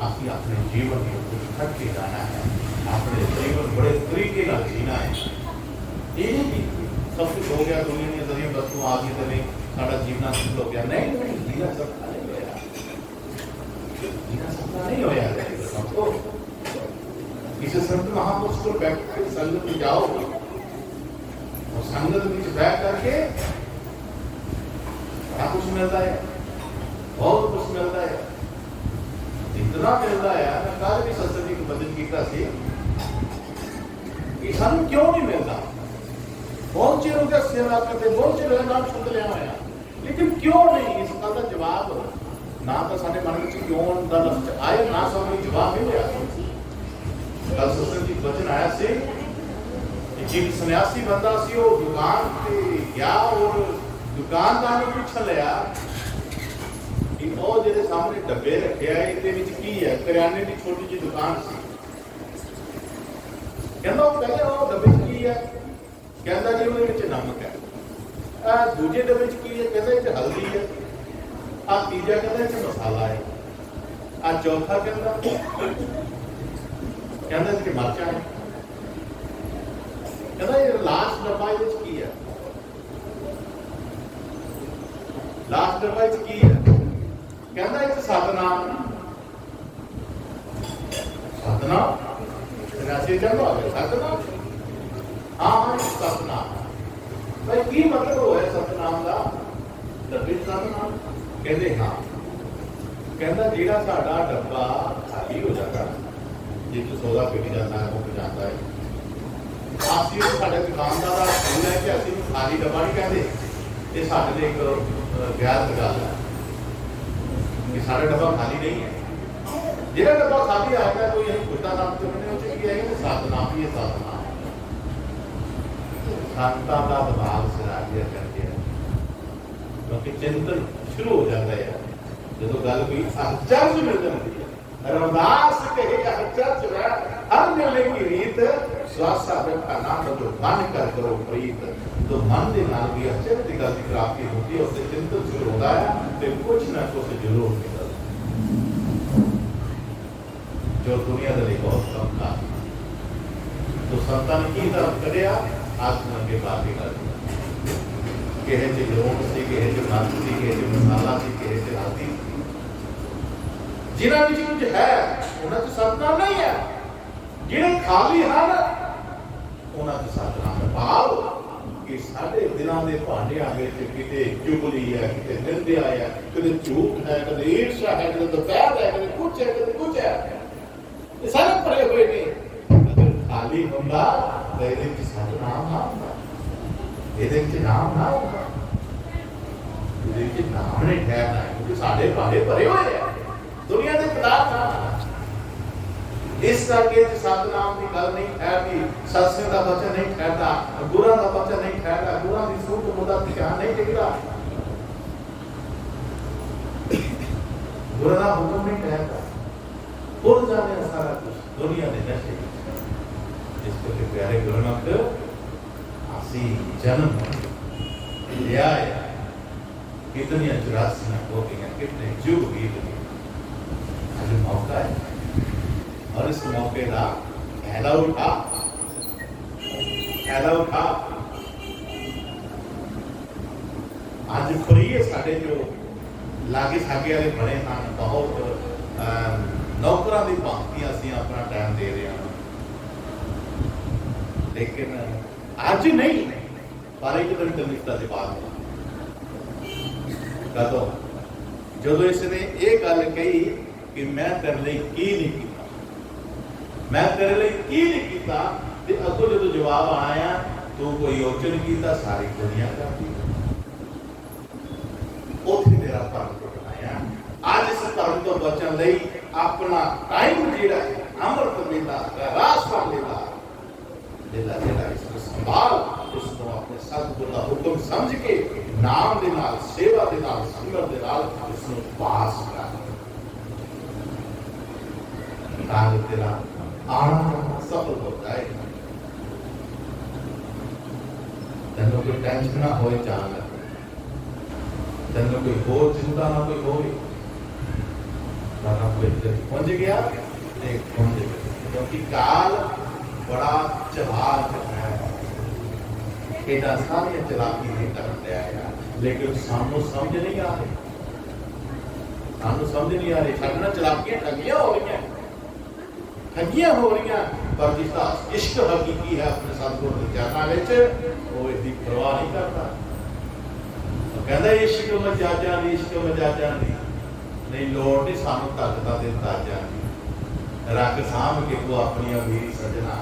ਅਸੀਂ ਆਪਣੇ ਜੀਵਨ ਨੂੰ ਕੁਝ ਤੱਕ ਕੇ ਜਾਣਾ ਹੈ ਆਪਣੇ ਜੀਵਨ ਬੜੇ ਤਰੀਕੇ ਨਾਲ ਜੀਣਾ ਹੈ ਇਹ ਨਹੀਂ सब कुछ हो गया दुनिया में जरिए वस्तु आ गई तो नहीं सारा जीवना सफल हो गया नहीं जीना सफल नहीं होया जीना सफल नहीं होया सबको किसी संत महापुरुष को बैठ के संगत में जाओ और संगत में बैठ करके क्या कुछ मिलता है बहुत कुछ मिलता है इतना मिलता है मैं कल भी सत्संग को बदल किया सी कि सानू क्यों नहीं मिलता बहुत चिर हो गया सेवा करते बहुत चिर नाम सुन लिया होया लेकिन क्यों नहीं इस गल का जवाब ना तो साडे मन में क्यों दा लफ्ज आया ना सानू जवाब नहीं मिला कल सत्संग जी वचन आया से कि जी सन्यासी बंदा सी वो दुकान पे गया और दुकानदार ने पूछ लिया कि वो जेरे सामने डब्बे रखे है इहदे विच की है किराने की छोटी जी दुकान सी कहंदा वो पहले वो डब्बे च की है कहता जी वो नमक है दूजे डब्बे की है कहता इस हल्दी है आ तीजा कहता इस मसाला है आ चौथा कहता इस मर्चा है कहता ये लास्ट डब्बा ये की है लास्ट डब्बा की है कहता इस सतनाम सतनाम चलो आ गया सतनाम हाँ सतनाम भाई की मतलब हो है सतनाम का डब्बे सतनाम कहते हाँ कहता जेड़ा साडा डब्बा खाली हो जाता जिस सौदा पिट जाता है मुक जाता है आसी साडे दुकानदार का स्कूल है कि असि खाली डब्बा नहीं कहते ये साडे लिए एक गैर गल है कि साडा डब्बा खाली नहीं है जेड़ा डब्बा खाली आएगा कोई यही खुदा नाम से मैंने उसे की है सतनाम ही सतनाम संतां का दिमाग सिरा दिया करके क्योंकि चिंतन शुरू हो जाता है जो गल कोई चर्च मिल जाती है रमदास कहे चर्च में हर मिलने की रीत स्वासा बैठा नाम जो मन कर करो प्रीत तो मन के नाल भी अचरज की गल की प्राप्ति होती है उससे चिंतन शुरू होता है तो कुछ ना कुछ जरूर निकलता जो दुनिया के लिए बहुत कम था तो संतान की तरफ करिया आत्मा के बाद ही कर किहे च लोग सी किहे च मत सी किहे च मसाला सी किहे च हल्दी जिन्हां विच कुछ है उन्हां च सतनाम नहीं है जिहड़े खाली हन उन्हां च सतनाम है भाव कि साडे दिलां दे भांडियां विच किते चुगली है किते निंदा है किते झूठ है किते ईर्ष्या है किते दफैद है किते कुछ है ये सारे भरे हुए ने अगर खाली हुंदा तो ये सतनाम ना होता ये नाम ना होता ये नाम नहीं ठहरना है क्योंकि साढ़े भाड़े भरे हुए हैं दुनिया के पदार्थ नाम इस करके सतनाम की गल नहीं ठहरती सत्संग का वचन नहीं ठहरता गुरु का वचन नहीं ठहरता गुरु की सूट मुद्दा ध्यान नहीं टिकता गुरु का हुक्म नहीं ठहरता भूल जाने सारा कुछ दुनिया के नशे इसको प्यारे गुरुनाथ आसी जन्म लिया है कितनी चौरासियां हो गई, कितने युग बीत गए। आज मौका है और इस मौके का फायदा उठा, फायदा उठा। आज फ्री है साढ़े जो लागे सागे वाले बने हैं, बहुत नौकरां की भांति असीं अपना टाइम दे रहे हैं, लेकिन अज नहीं, पर एक दिन कनिष्ठा के बाद कदों जो इसने ये गल कही कि मैं तेरे लिए की नहीं किया, मैं तेरे लिए की नहीं किया, ते अगों जो जवाब आया तू कोई योजन किया सारी दुनिया करती, उत्थे तेरा धर्म टुटना। आज इस धर्म तो बचन लई अपना टाइम जिहड़ा अमृत वेला रास्ता वेला वेला जिहड़ा इसको संभाल, उसको अपने सतगुर का हुक्म समझ के नाम दे नाल, सेवा दे नाल, सिमर दे नाल उसको पास कर, ताकि तेरा आना सफल हो जाए। तेनों कोई टेंशन ना होए, जान तेनों कोई होर चिंता ना कोई होए, कोई पहुंच गया पहुंच गया, क्योंकि काल बड़ा चलाक है, एडा सारी चलाकी नहीं कर रहा, लेकिन सानू समझ नहीं आ रही, सानू समझ नहीं आ रही। साढ़े चलाकियां ठगियां हो रही, ठगियां हो रही, पर जिसका इश्क हकीकी है अपने सतगुर के चरणों में, वो इसकी परवाह नहीं करता। कहता इश्क मजाजा नहीं, इश्क मजाजा नहीं, नहीं लोड़ नहीं सानू तकदा ते ताजा नहीं, रख साम के तू अपनी अमीरी सजना,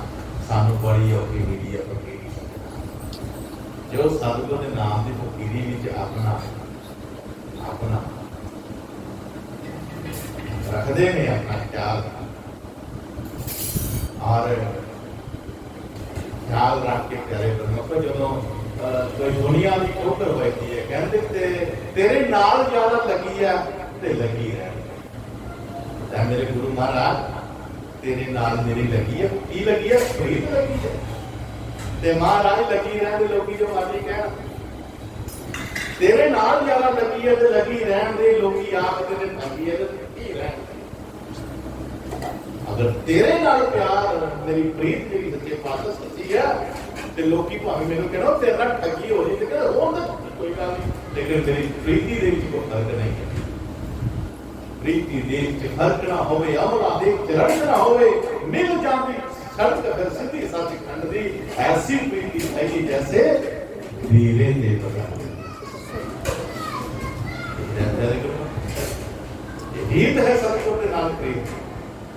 सानू बड़ी औखी मिली है फकीरी सजना। जो सतगुर के नाम की फकीरी विच अपना अपना रखते हैं अपना ख्याल, और ख्याल रख के प्यारे परमात्मा जो कोई दुनिया की ठोकर होती है, कहते तेरे नाल ज्यादा लगी है ते लगी रह। मेरे गुरु महाराज तेरे नाल मेरी लगी है, की लगी है, प्रीत लगी है, ते महाराज लगी रहने लोग जो मर्जी कह, तेरे नाल ज्यादा लगी है तो लगी रहन दे, लोग आखते ने लगी है तो की रहन। अगर तेरे नाल प्यार मेरी प्रीत मेरी सच्चे पातशाह सच्ची है, ते लोकी भावे मैनूं कहना तेरे नाल ठगी हो रही, लेकिन होण दे कोई गल नहीं, लेकिन तेरी प्रीति दे विच कोई फर्क नहीं है। प्रीति दे विच फर्क ना होवे, अमला दे विच रंग ना होवे, मिल जाती सड़क अगर सीधी सचखंड दी, ऐसी प्रीति है जैसे हीरे दे बगल। हीत है सतगुर के नाल प्रीत,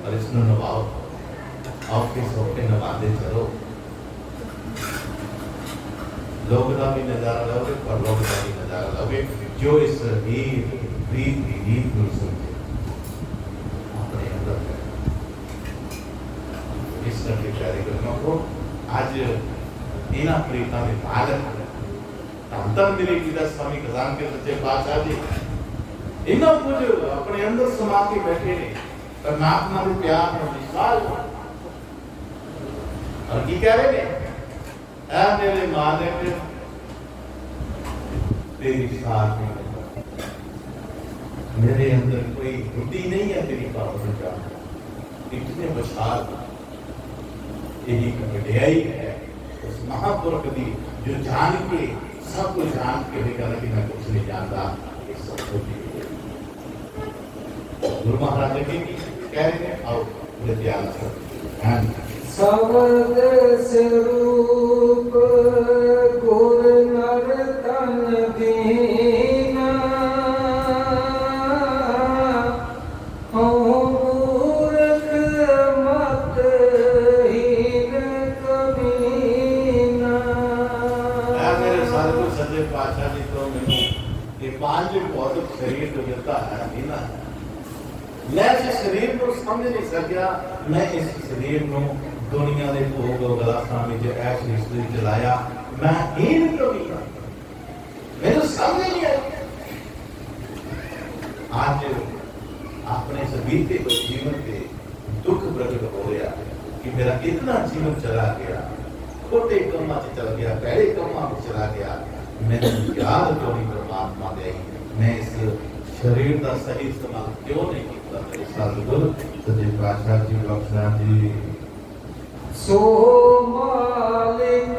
और इसको नभाओ, आपके सौखे नभाते चलो, लोग का भी नजारा लोगे और लोग का भी नजारा लोगे, जो इस हीत प्रीत की हीत को समझे अपने अंदर है। इस करके कार्यक्रमों को आज इन्ह प्रीता में पालन अंतर मेरे गीता स्वामी खजान के सच्चे पातशाह जी इन्हों कुछ अपने अंदर समा के बैठे ने, परमात्मा के प्यार में विश्वास, और की कह रहे हैं, ऐ मेरे मालिक तेरी साथ में मेरे अंदर कोई बुद्धि नहीं है तेरी बात में जाना, इतने विशाल यही वड्याई है उस महापुरुष की, जो जान के सब कुछ जान के भी कहना कि मैं कुछ नहीं जानता, ये सब कुछ गुरु महाराज जी कह रहे हैं। और विद्याल सबद स्वरूप गुर नर तन दीना, मूर्ख मत हीन कमीना। मेरे सतगुरु सच्चे पातशाह जी तो मैंने ये पांच भौतिक शरीर जो देता है ना, मैं इस शरीर को समझ नहीं सकिया, मैं इस शरीर को दुनिया के भोग गलासां में ऐश रिश्ते चलाया, मैं हीन कमीना, मेरे समझ नहीं आई। आज अपने बीते हुए जीवन के दुख प्रकट हो रहा कि मेरा इतना जीवन चला गया, छोटे कम्मा से चल गया, पहले कम्मा में चला गया, मैंने याद क्यों नहीं परमात्मा दे आई। मैं इस शरीर का सही इस्तेमाल क्यों नहीं किया? मेरे सतगुरु सच्चे पातशाह जी बख्शना जी। सो मालिक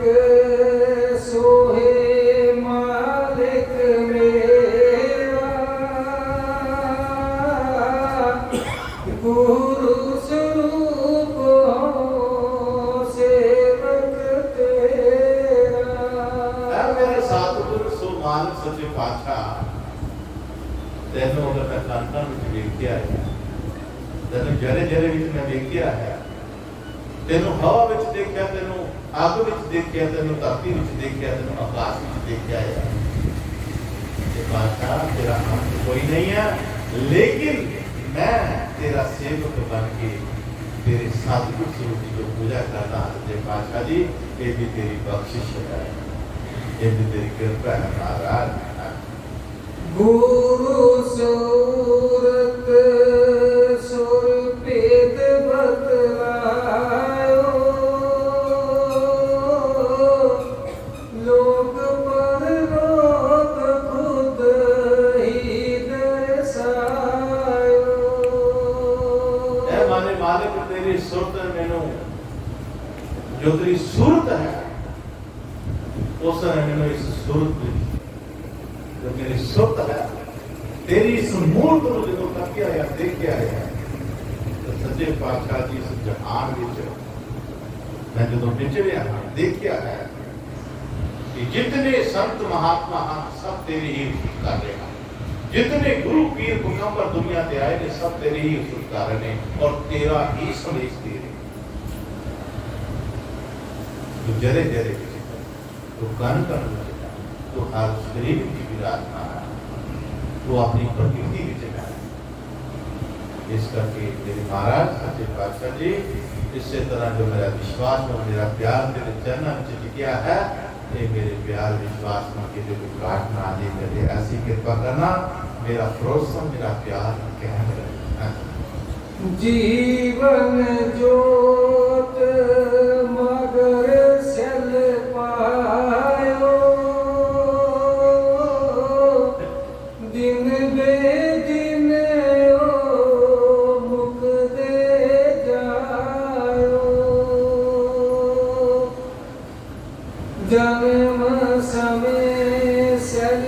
सोहे मालिक मेरा, गुरु स्वरूप हो सेवक तेरा। ऐ मेरे सतगुरु सो मालिक सच्चे पातशाह, तेनों अगर मैं कण में देखिया है, तेनों जरे जरे में मैं देखिया है, तेनों हवा विच देखिया, तेनों अग विच देखिया, तेनों धरती विच देखिया, तेनों आकाश विच देखिया है। ये बादशाह तेरा अंत कोई नहीं है, लेकिन मैं तेरा सेवक बन के तेरे सतगुरु स्वरूप की जो पूजा करता हूं जे बादशाह जी, ये भी तेरी बख्शिश है, ये भी तेरी कृपा है महाराज। गुरु सूरत सुर भेद बतलायो, लोक परलोक खुद ही दर्शायो। ऐ माने मालिक तेरी सुरत मैनू, जो तेरी सूरत है उसने मैनू इस सूरत में जो मेरी सुरत है, तेरी इस मूर्त को जो तकिया या देखिया है, तो सच्चे पातशाह जी इस जहान विच मैं जो विचरिया देखिया है कि जितने संत महात्मा हैं सब तेरी ही उस्तुत कर रहे हैं, जितने गुरु पीर पैगंबर दुनिया ते आए ने सब तेरी ही उस्तुत कर रहे हैं और तेरा ही संदेश दे रहे। तो जरे जरे तो कण कण तो हर शरीर की विराजना है, वो अपनी प्रकृति विच है। इस करके मेरे महाराज सच्चे पातशाह जी, इसी तरह जो मेरा विश्वास और मेरा प्यार तेरे चरणों में टिकिया है, ये मेरे प्यार विश्वास में के जो प्रार्थना आदि करे ऐसी कृपा करना, मेरा भरोसा मेरा प्यार कायम रहे। जीवन ज्योत मगर सल पायो, दिन बे दिन ओ मुख दे जायो। जन्म समय सल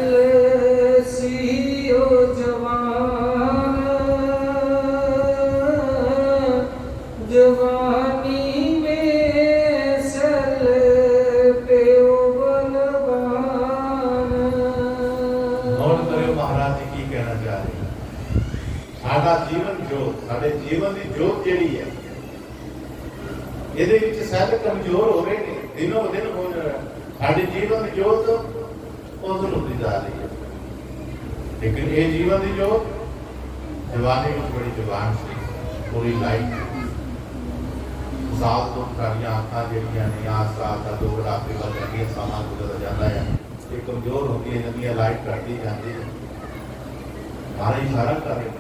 सियो जवान, जवानी में सल पेओ बलवान। नोट करियो महाराज जी की कहना चाह रहे हैं। साडा जीवन जोत, साडे जीवन की जोत जेड़ी है, ਇਹਦੇ ਵਿੱਚ ਸੈੱਲ ਕਮਜ਼ੋਰ ਹੋ ਰਹੇ ਨੇ, ਦਿਨੋਂ ਦਿਨ ਹੋ ਰਿਹਾ। ਸਾਡੀ ਜੀਵਨ ਦੀ ਜੋਤ ਉਧਰ ਹੁੰਦੀ ਜਾ ਰਹੀ ਹੈ, ਲੇਕਿਨ ਇਹ ਜੀਵਨ ਦੀ ਜੋਤ ਜਵਾਨੀ ਵਿੱਚ ਬੜੀ ਜਵਾਨ ਸੀ, ਪੂਰੀ ਲਾਈਟ ਸਾਲ ਤੋਂ ਸਾਡੀਆਂ ਅੱਖਾਂ ਜਿਹੜੀਆਂ ਨੇ ਆਸ ਸਾਲ ਦਾ ਦੋ ਰਾਤੇ ਵੱਲ ਜਾਂਦੀਆਂ, ਸਮਾਂ ਗੁਜ਼ਰ ਜਾਂਦਾ ਹੈ, ਇਹ ਕਮਜ਼ੋਰ ਹੋ ਕੇ ਨਵੀਆਂ ਲਾਈਟ ਘਟਦੀ ਜਾਂਦੀ ਹੈ। ਮਾਰਾ ਹੀ ਸਾਰਾ ਕਰ ਰਿਹਾ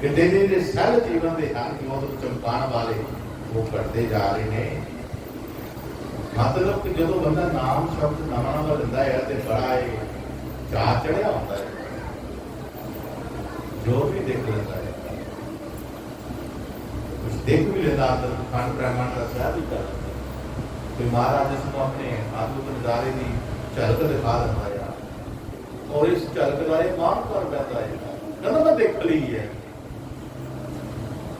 ਕਿ ਜਿਹੜੇ ਸੈੱਲ ਜੀਵਨ ਦੇ ਹਨ ਜੋਤ ਨੂੰ ਚਮਕਾਉਣ ਵਾਲੇ वो करते जा रहे हैं। मतलब कि जो बंदा नाम शब्द नवा नवा लेंदा है तो बड़ा चाह चढ़िया होता है, जो भी देख लेता है, कुछ देख भी लेता है, खंड ब्रह्मांड का सह भी कर लेता है। तो महाराज इसको अपने अद्भुत नजारे की झलक दिखा देता है, और इस झलक का मान कर बैठा है, कहना मैं देख ली है।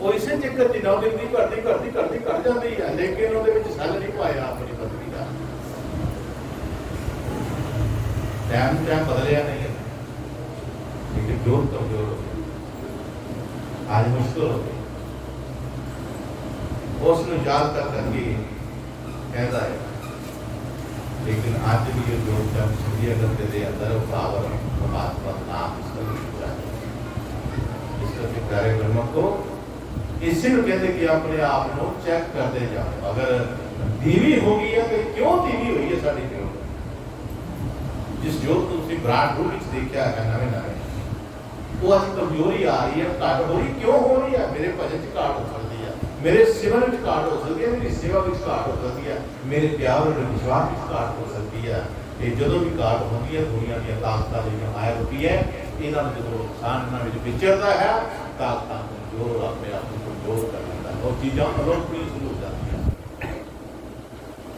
और इसे चक्कर च नौ दिन की घटती घटती घटती घट जाती है, लेकिन वो सैल नहीं पाया अपनी पत्नी का। टाइम टाइम बदलिया नहीं है, लेकिन जोर कमजोर हो गई, आज मुश्किल हो गई। उसने याद कर करके कहता है, लेकिन आज भी ये जोर जब सूर्य अगर तेरे अंदर पावर परमात्मा नाम इसका कार्यक्रम को इसी में कहते कि अपने आप को चेक करते जाओ। अगर धीमी हो गई है तो क्यों धीमी हुई है साड़ी जोत? जिस जोत को तुम ब्रांड रूप में देखा है नवे नवे, वो अस कमजोरी आ रही है, घट हो रही, क्यों हो रही है? मेरे भजन च घाट हो सकती है, मेरे सिमरन में घाट हो सकती है, मेरी सेवा में घाट हो सकती है, मेरे प्यार और विश्वास में घाट हो सकती है। ਇਹ ਜਦੋਂ ਵੀ ਘਾਟ ਹੁੰਦੀ ਹੈ ਦੁਨੀਆ ਦੀਆਂ ਤਾਕਤਾਂ ਜਿਹੜੀਆਂ ਮਾਇਆ ਰੂਪੀ ਹੈ ਇਹਨਾਂ ਨੂੰ ਜਦੋਂ ਇਨਸਾਨ ਇਹਨਾਂ ਵਿੱਚ ਵਿਚਰਦਾ ਹੈ ਤਾਕਤਾਂ ਕਮਜ਼ੋਰ ਆਪਣੇ ਆਪ ਨੂੰ ਕਮਜ਼ੋਰ ਕਰ ਲੈਂਦਾ ਹੈ। ਉਹ ਚੀਜ਼ਾਂ ਅਲੋਪੀ ਸ਼ੁਰੂ ਹੋ ਜਾਂਦੀਆਂ।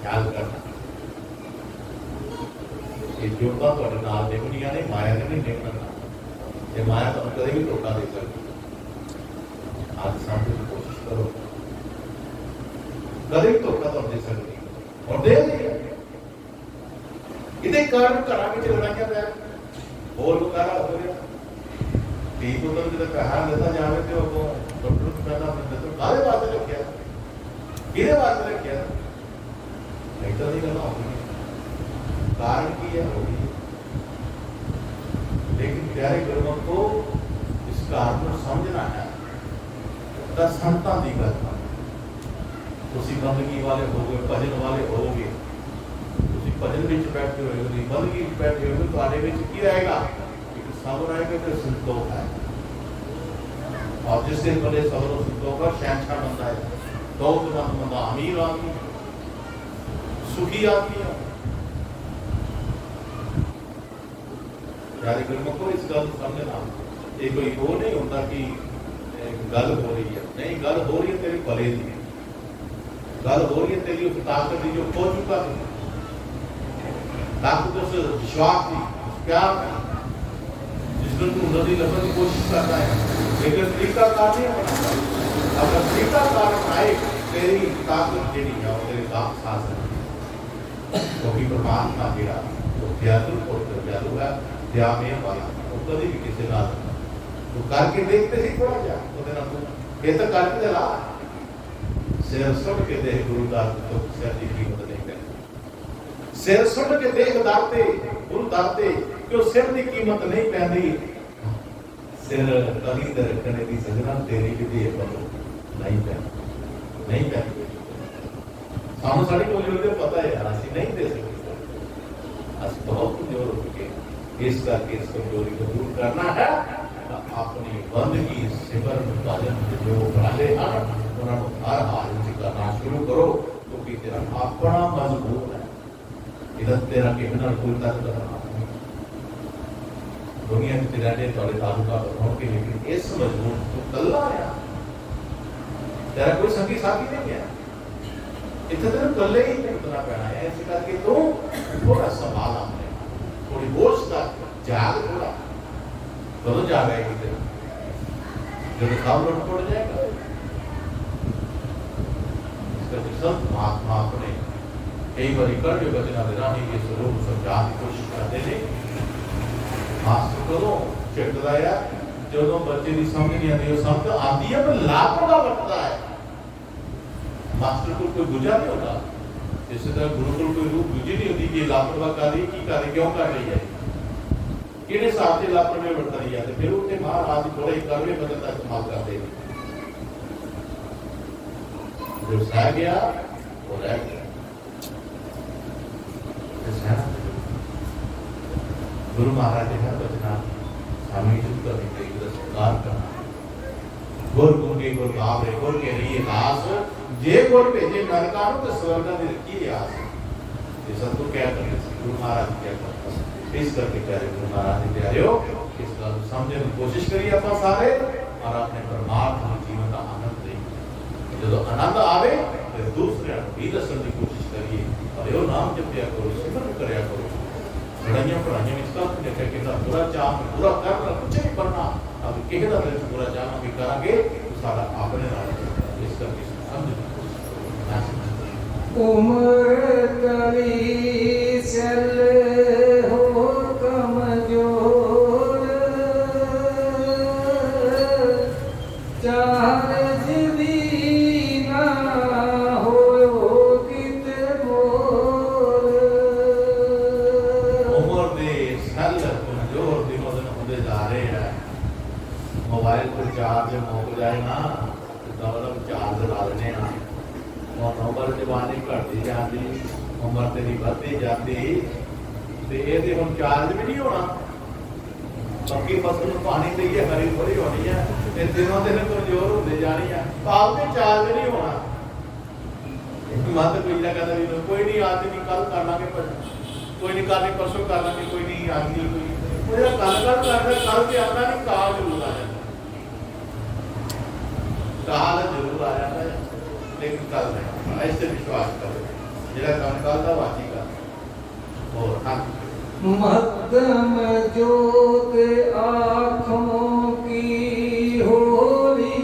ਖਿਆਲ ਕਰਨਾ ਇਹ ਜੋੜਾਂ ਤੁਹਾਡੇ ਨਾਲ ਨਿਭਣੀਆਂ ਨੇ, ਮਾਇਆ ਨੇ ਨਹੀਂ ਨਿਭਣਾ। ਇਹ ਮਾਇਆ ਤੁਹਾਨੂੰ ਕਦੇ ਵੀ ਧੋਖਾ ਦੇ ਸਕਦੀ। ਅੱਜ ਸਮਝਣ ਦੀ ਕੋਸ਼ਿਸ਼ ਕਰੋ, ਕਦੇ ਵੀ ਧੋਖਾ ਤੁਹਾਨੂੰ ਦੇ ਸਕਦੀ ਔਰ ਦੇ ਰਹੀ ਹੈ। ਇਹਦੇ ਕਾਰਨ ਘਰਾਂ ਵਿੱਚ ਲੜਾਈਆਂ ਪੈ ਹੋਰ ਬੁਕਾਰਾ ਹੋ ਰਿਹਾ। ਤੀ ਪੁੱਤਰ ਜਦੋਂ ਪੈਸਾ ਦਿੱਤਾ ਜਾਵੇ ਤੇ ਉਹ ਡਾਕਟਰ ਨੂੰ ਕਹਿੰਦਾ ਆਪਣੇ ਦੱਸੋ ਕਾਹਦੇ ਵਾਸਤੇ ਰੱਖਿਆ, ਕਿਹਦੇ ਵਾਸਤੇ ਰੱਖਿਆ। ਇੱਦਾਂ ਦੀ ਗੱਲਾਂ ਹੁੰਦੀਆਂ। कारण की है होगी, लेकिन प्यारे गुरुओं को इस कारण को समझना है। दस संतां दी गल तुसी बंदगी वाले हो गए, भजन वाले हो गए, तुसी भजन विच बैठे हुए हो, बंदगी विच बैठे हुए, तुहाडे विच की रहेगा? एक सब्र रहेगा ते संतोख है। और जिस दिन बड़े सब्र और संतोख का शहंशाह बनता है, दौलतमंद बंदा, अमीर आदमी, सुखी आदमी है। प्यारे गुरुओं को इस गल समझना, ये कोई वो नहीं होता कि गल हो रही है, नहीं, गल हो रही है तेरे भले की, गल हो रही है तेरी उस ताकत की जो खो चुका है, ताकत उस विश्वास की, उस प्यार की, जिसमें तू नदी लभने की कोशिश करता है, लेकिन तरीका कार नहीं अपना। अगर तरीका कार आए तेरी ताकत जी है और तेरे साथ साथ है, क्योंकि परमात्मा गिरा तो दयालु और दयालु है, ध्यान वाला वो कभी भी किसी ना तो करके देखते ही थोड़ा जा तो देना तू ये तो करके ला सिर सुट के देख गुरुदार तो सिर की कीमत नहीं करती। सिर सुट के देख दाते गुरुदार ते क्यों सिर की कीमत नहीं पैंदी। सिर कहीं दर रखने की सजना तेरी की दे बनो नहीं पैंदी, नहीं पैंदी। सामने साड़ी को जो पता है यार असि नहीं दे सकते, असि बहुत कमजोर हो चुके हैं। इस करके इस कमजोरी को दूर करना है। अपनी बंदगी सिमरन भजन जो बनाते हैं उन्होंने हर हाल में करना शुरू करो, क्योंकि तेरा अपना मजबूत है। इधर तेरा कितना कोई ताकत नहीं दुनिया में तेरा ने थोड़े तालुका बनाओ के, लेकिन इस मजबूत तो कल्ला है, तेरा कोई संगी साथी नहीं है। इतना तेरे कल्ले ही उतना पैना है। इस करके तो थोड़ा संभाल हमने थोड़ी बोझ का जाग थोड़ा कदों जागेगी तेरा जब काम लौट पड़ जाएगा। इसका संत महात्मा अपने कई बार कर जो बचना रानी के स्वरूप समझाने की कोशिश करते थे। मास्टर कदों चिड़दा है जो बच्चे की समझ नहीं आती, वो समझ आती है पर लापरवाह बरतता है। मास्टर को कोई गुजा नहीं होता, इस तरह गुरुकुल कोई रूप दूजी नहीं होती कि लापरवाह कर रही की कर रही क्यों कर रही है, किहड़े हिसाब से लापरवाही बरत रही है। फिर उसके महाराज थोड़ा ही करवे बदल का इस्तेमाल करते हैं। जो सह गया वो रह गया। गुरु महाराज ने बचना स्वामी जी का स्वीकार करना। गुर गुंगे गुर गावरे गुर के लिए दास जे गुर भेजे नरका तो स्वर्ग में रखी आस। ये सब तो क्या करते गुरु महाराज क्या करते। इस करके प्यारे गुरु महाराज ने प्यारे हो इस बात को समझने की कोशिश करिए अपन सारे और अपने परमात्मा जीवन का आनंद लें। जो आनंद आवे फिर दूसरे भी दसन की कोशिश करिए और यो नाम जपया करो, सिमरन करया करो। लड़ाइयां पढ़ाइयां में इसका देखा कि बुरा चाह बुरा करना कुछ नहीं करना। अब किसी का दिल बुरा चाहना भी करांगे तो सारा अपने नाल इसका समझ उम्र कली चल हो कमजोर चार्ज भी ना हो कित मोर। उम्र दे सल कमजोर दिनों दिन होते जा रहे हैं। मोबाइल पर चार्ज मुक जाए ना तो डबल चार्ज ला लेने हैं और उम्र जवानी घटती जाती उम्र तेरी बढ़ती जाती तो ये हम चार्ज भी नहीं होना। बाकी फसल पानी देइए हरी भरी होनी है ते दिनों दिन कमजोर होते जानी है आप में चार्ज नहीं होना। मत कोई ना कहता भी कोई नहीं आज नहीं कल कर लांगे पर कोई नहीं कल नहीं परसों कर लेंगे, कोई नहीं आज नहीं, कोई वो कल करता कल से आता नहीं, काल जरूर आ जाता है, काल जरूर आ जाता है लेकिन कल नहीं। ऐसे विश्वास करो जेड़ा काम कल का वाची का। और हाँ मध्यम ज्योत आँखों की होली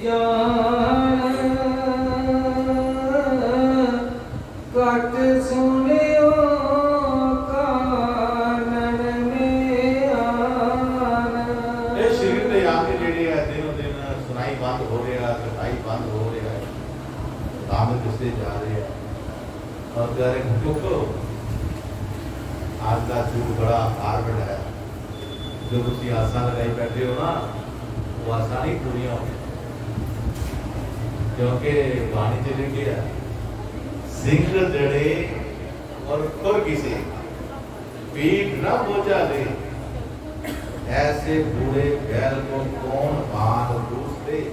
जान, कट सुनियो कानन में आन। ये शरीर दे आके जेड़े है दिनों दिन सुनाई बंद हो रहा है, कटाई बंद हो रहा है, काम किससे जा रहे हैं और कह रहे क्योंकि आज का युग बड़ा हार्ड है। जो तुम आशा लगाई बैठे हो ना वो आशा नहीं पूरी हो, क्योंकि वाणी चले गया सिंह जड़े और खुर किसे पीठ न बोझा दे, ऐसे बूढ़े बैल को कौन बांध दूसरे।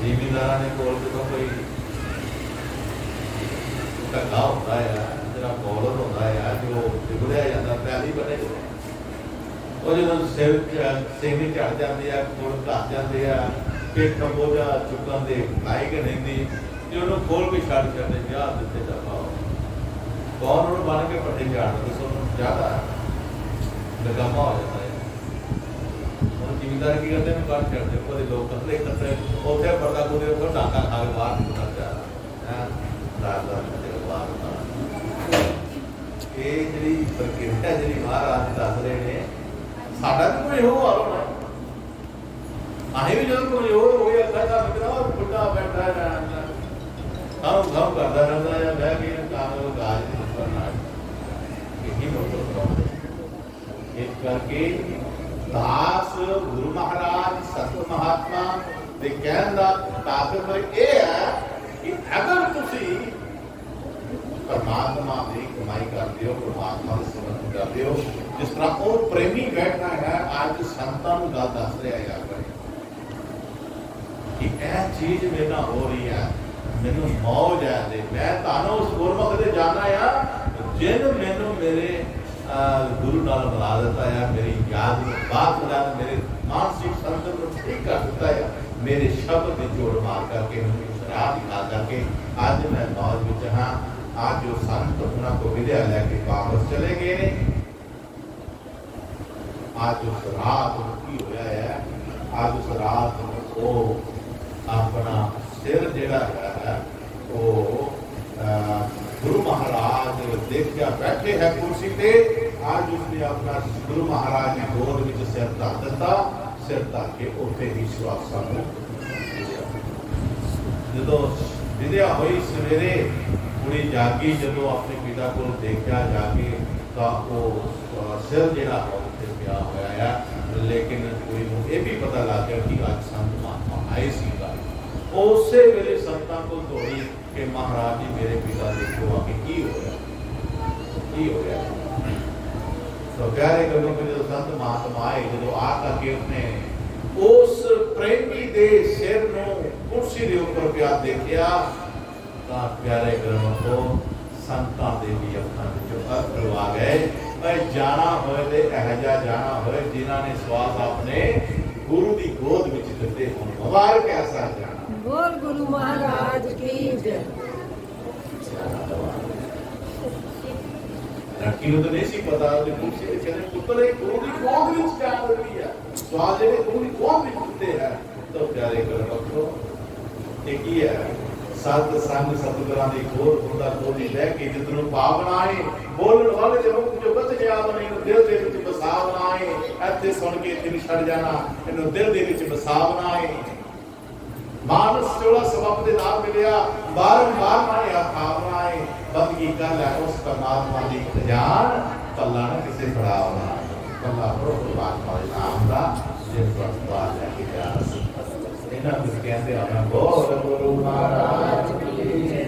जिमीदार ने बोल के तो कोई धक्का होता है, जरा कॉलर होता है जो बिगड़िया जाता पहली बने और जो सिर सिंह चढ़ जाते हैं, खुर घस जाते हैं, पिठ बोझा चुकन दे लायक नहीं दी जो उन्होंने खोल के छड़ करते जा दिते जाओ कौन उन्होंने बन के पट्टे झाड़ दसो ज्यादा लगामा हो जाता है। और जिमीदार की करते हैं बात करते पूरे लोग कतले कतले उठे पर्दा पूरे ऊपर डाका खा के बाहर निकल जा रहा है ये जी प्रक्रिया जी महाराज दस रहे ने साडा भी कोई हो हाल होना अं भी जो कमजोर हो गया अखा मित्रा और बुढ़ा बैठा रहना हम करता रहता है बह के काम गाज नहीं करना यही मतलब इस करके दास गुरु महाराज संत महात्मा दे कहन दा ताकत ये है कि अगर तुसी परमात्मा की कमाई करते हो, परमात्मा से संबंध करते हो, जिस तरह वो प्रेमी बैठना है आज संतां नूं गल दस रहा है आकर कि यह चीज मेरे नाल हो रही है, मैनू मौज है ते मैं तानों उस गुरमुख दे जाना है जिन मैनू मेरे गुरु नाल मिला देता है, मेरी याद बात मिला मेरे मानसिक संतुलन को ठीक कर देता है, मेरे शब्द में जोड़ मार करके राह दिखा करके आज मैं मौज में हाँ। आज जो संत उन्होंने विद्या लैके वापस चले गए ने, आज उस रात की होया है, आज उस रात वो अपना सिर जेड़ा है वो गुरु महाराज देखिया बैठे है कुर्सी पे, आज उसने अपना गुरु महाराज ने गोद में सिर धर दिता, सिर धर के उठे विश्वासा जो विद्या हुई सवेरे कुड़ी जागी जो अपने पिता को देखा जाके तो वो सिर जरा उत्ते पिया होया है, लेकिन कुड़ी को यह भी पता लग गया कि आज संत महात्मा आए सीगा उस वेले संतां को दौड़ी कि महाराज जी मेरे पिता देखो आके की होया। तो प्यारे गलों में जो संत महात्मा आए जो आ करके उसने उस प्रेमी दे सिर नूं कुर्सी दे ऊपर पिया देखिया तो प्यारे ग्रहों को संतां दे भी अखां विचों अश्रु आ गए। जाना होए ते अहजा जाना होए जिन्हां ने स्वास अपने गुरु दी गोद विच दिते होण, मुबारक ऐसा जाना। बोल गुरु महाराज की जय। लड़की को तो नहीं सी पता कुर्सी ते कहते पुत्र एक गुरु दी गोद विच जा रही है, स्वास जेडे गुरु दी गोद विच दिते है। तो प्यारे ग्रहों को ये की है सत संग सतगुरां दी गोद हुंदा कोली लह के जितनों पावना है बोलण वाले दे मुख जो बच गया बने दिल दे विच बसावना है, इत्थे सुन के इत्थे छड़ जाना इन्हों दिल दे विच बसावना है। मानस चोला सबब दे नाल मिलिया बारंबार माने आखावना है, बंदगी कर लै उस परमात्मा दी खजान पल्ला न किसे फड़ावना पल्ला परमात्मा दे नाम दा जे परमात्मा लैके जा इन्हां कुछ कहते हैं बोल गुरु महाराज की जय।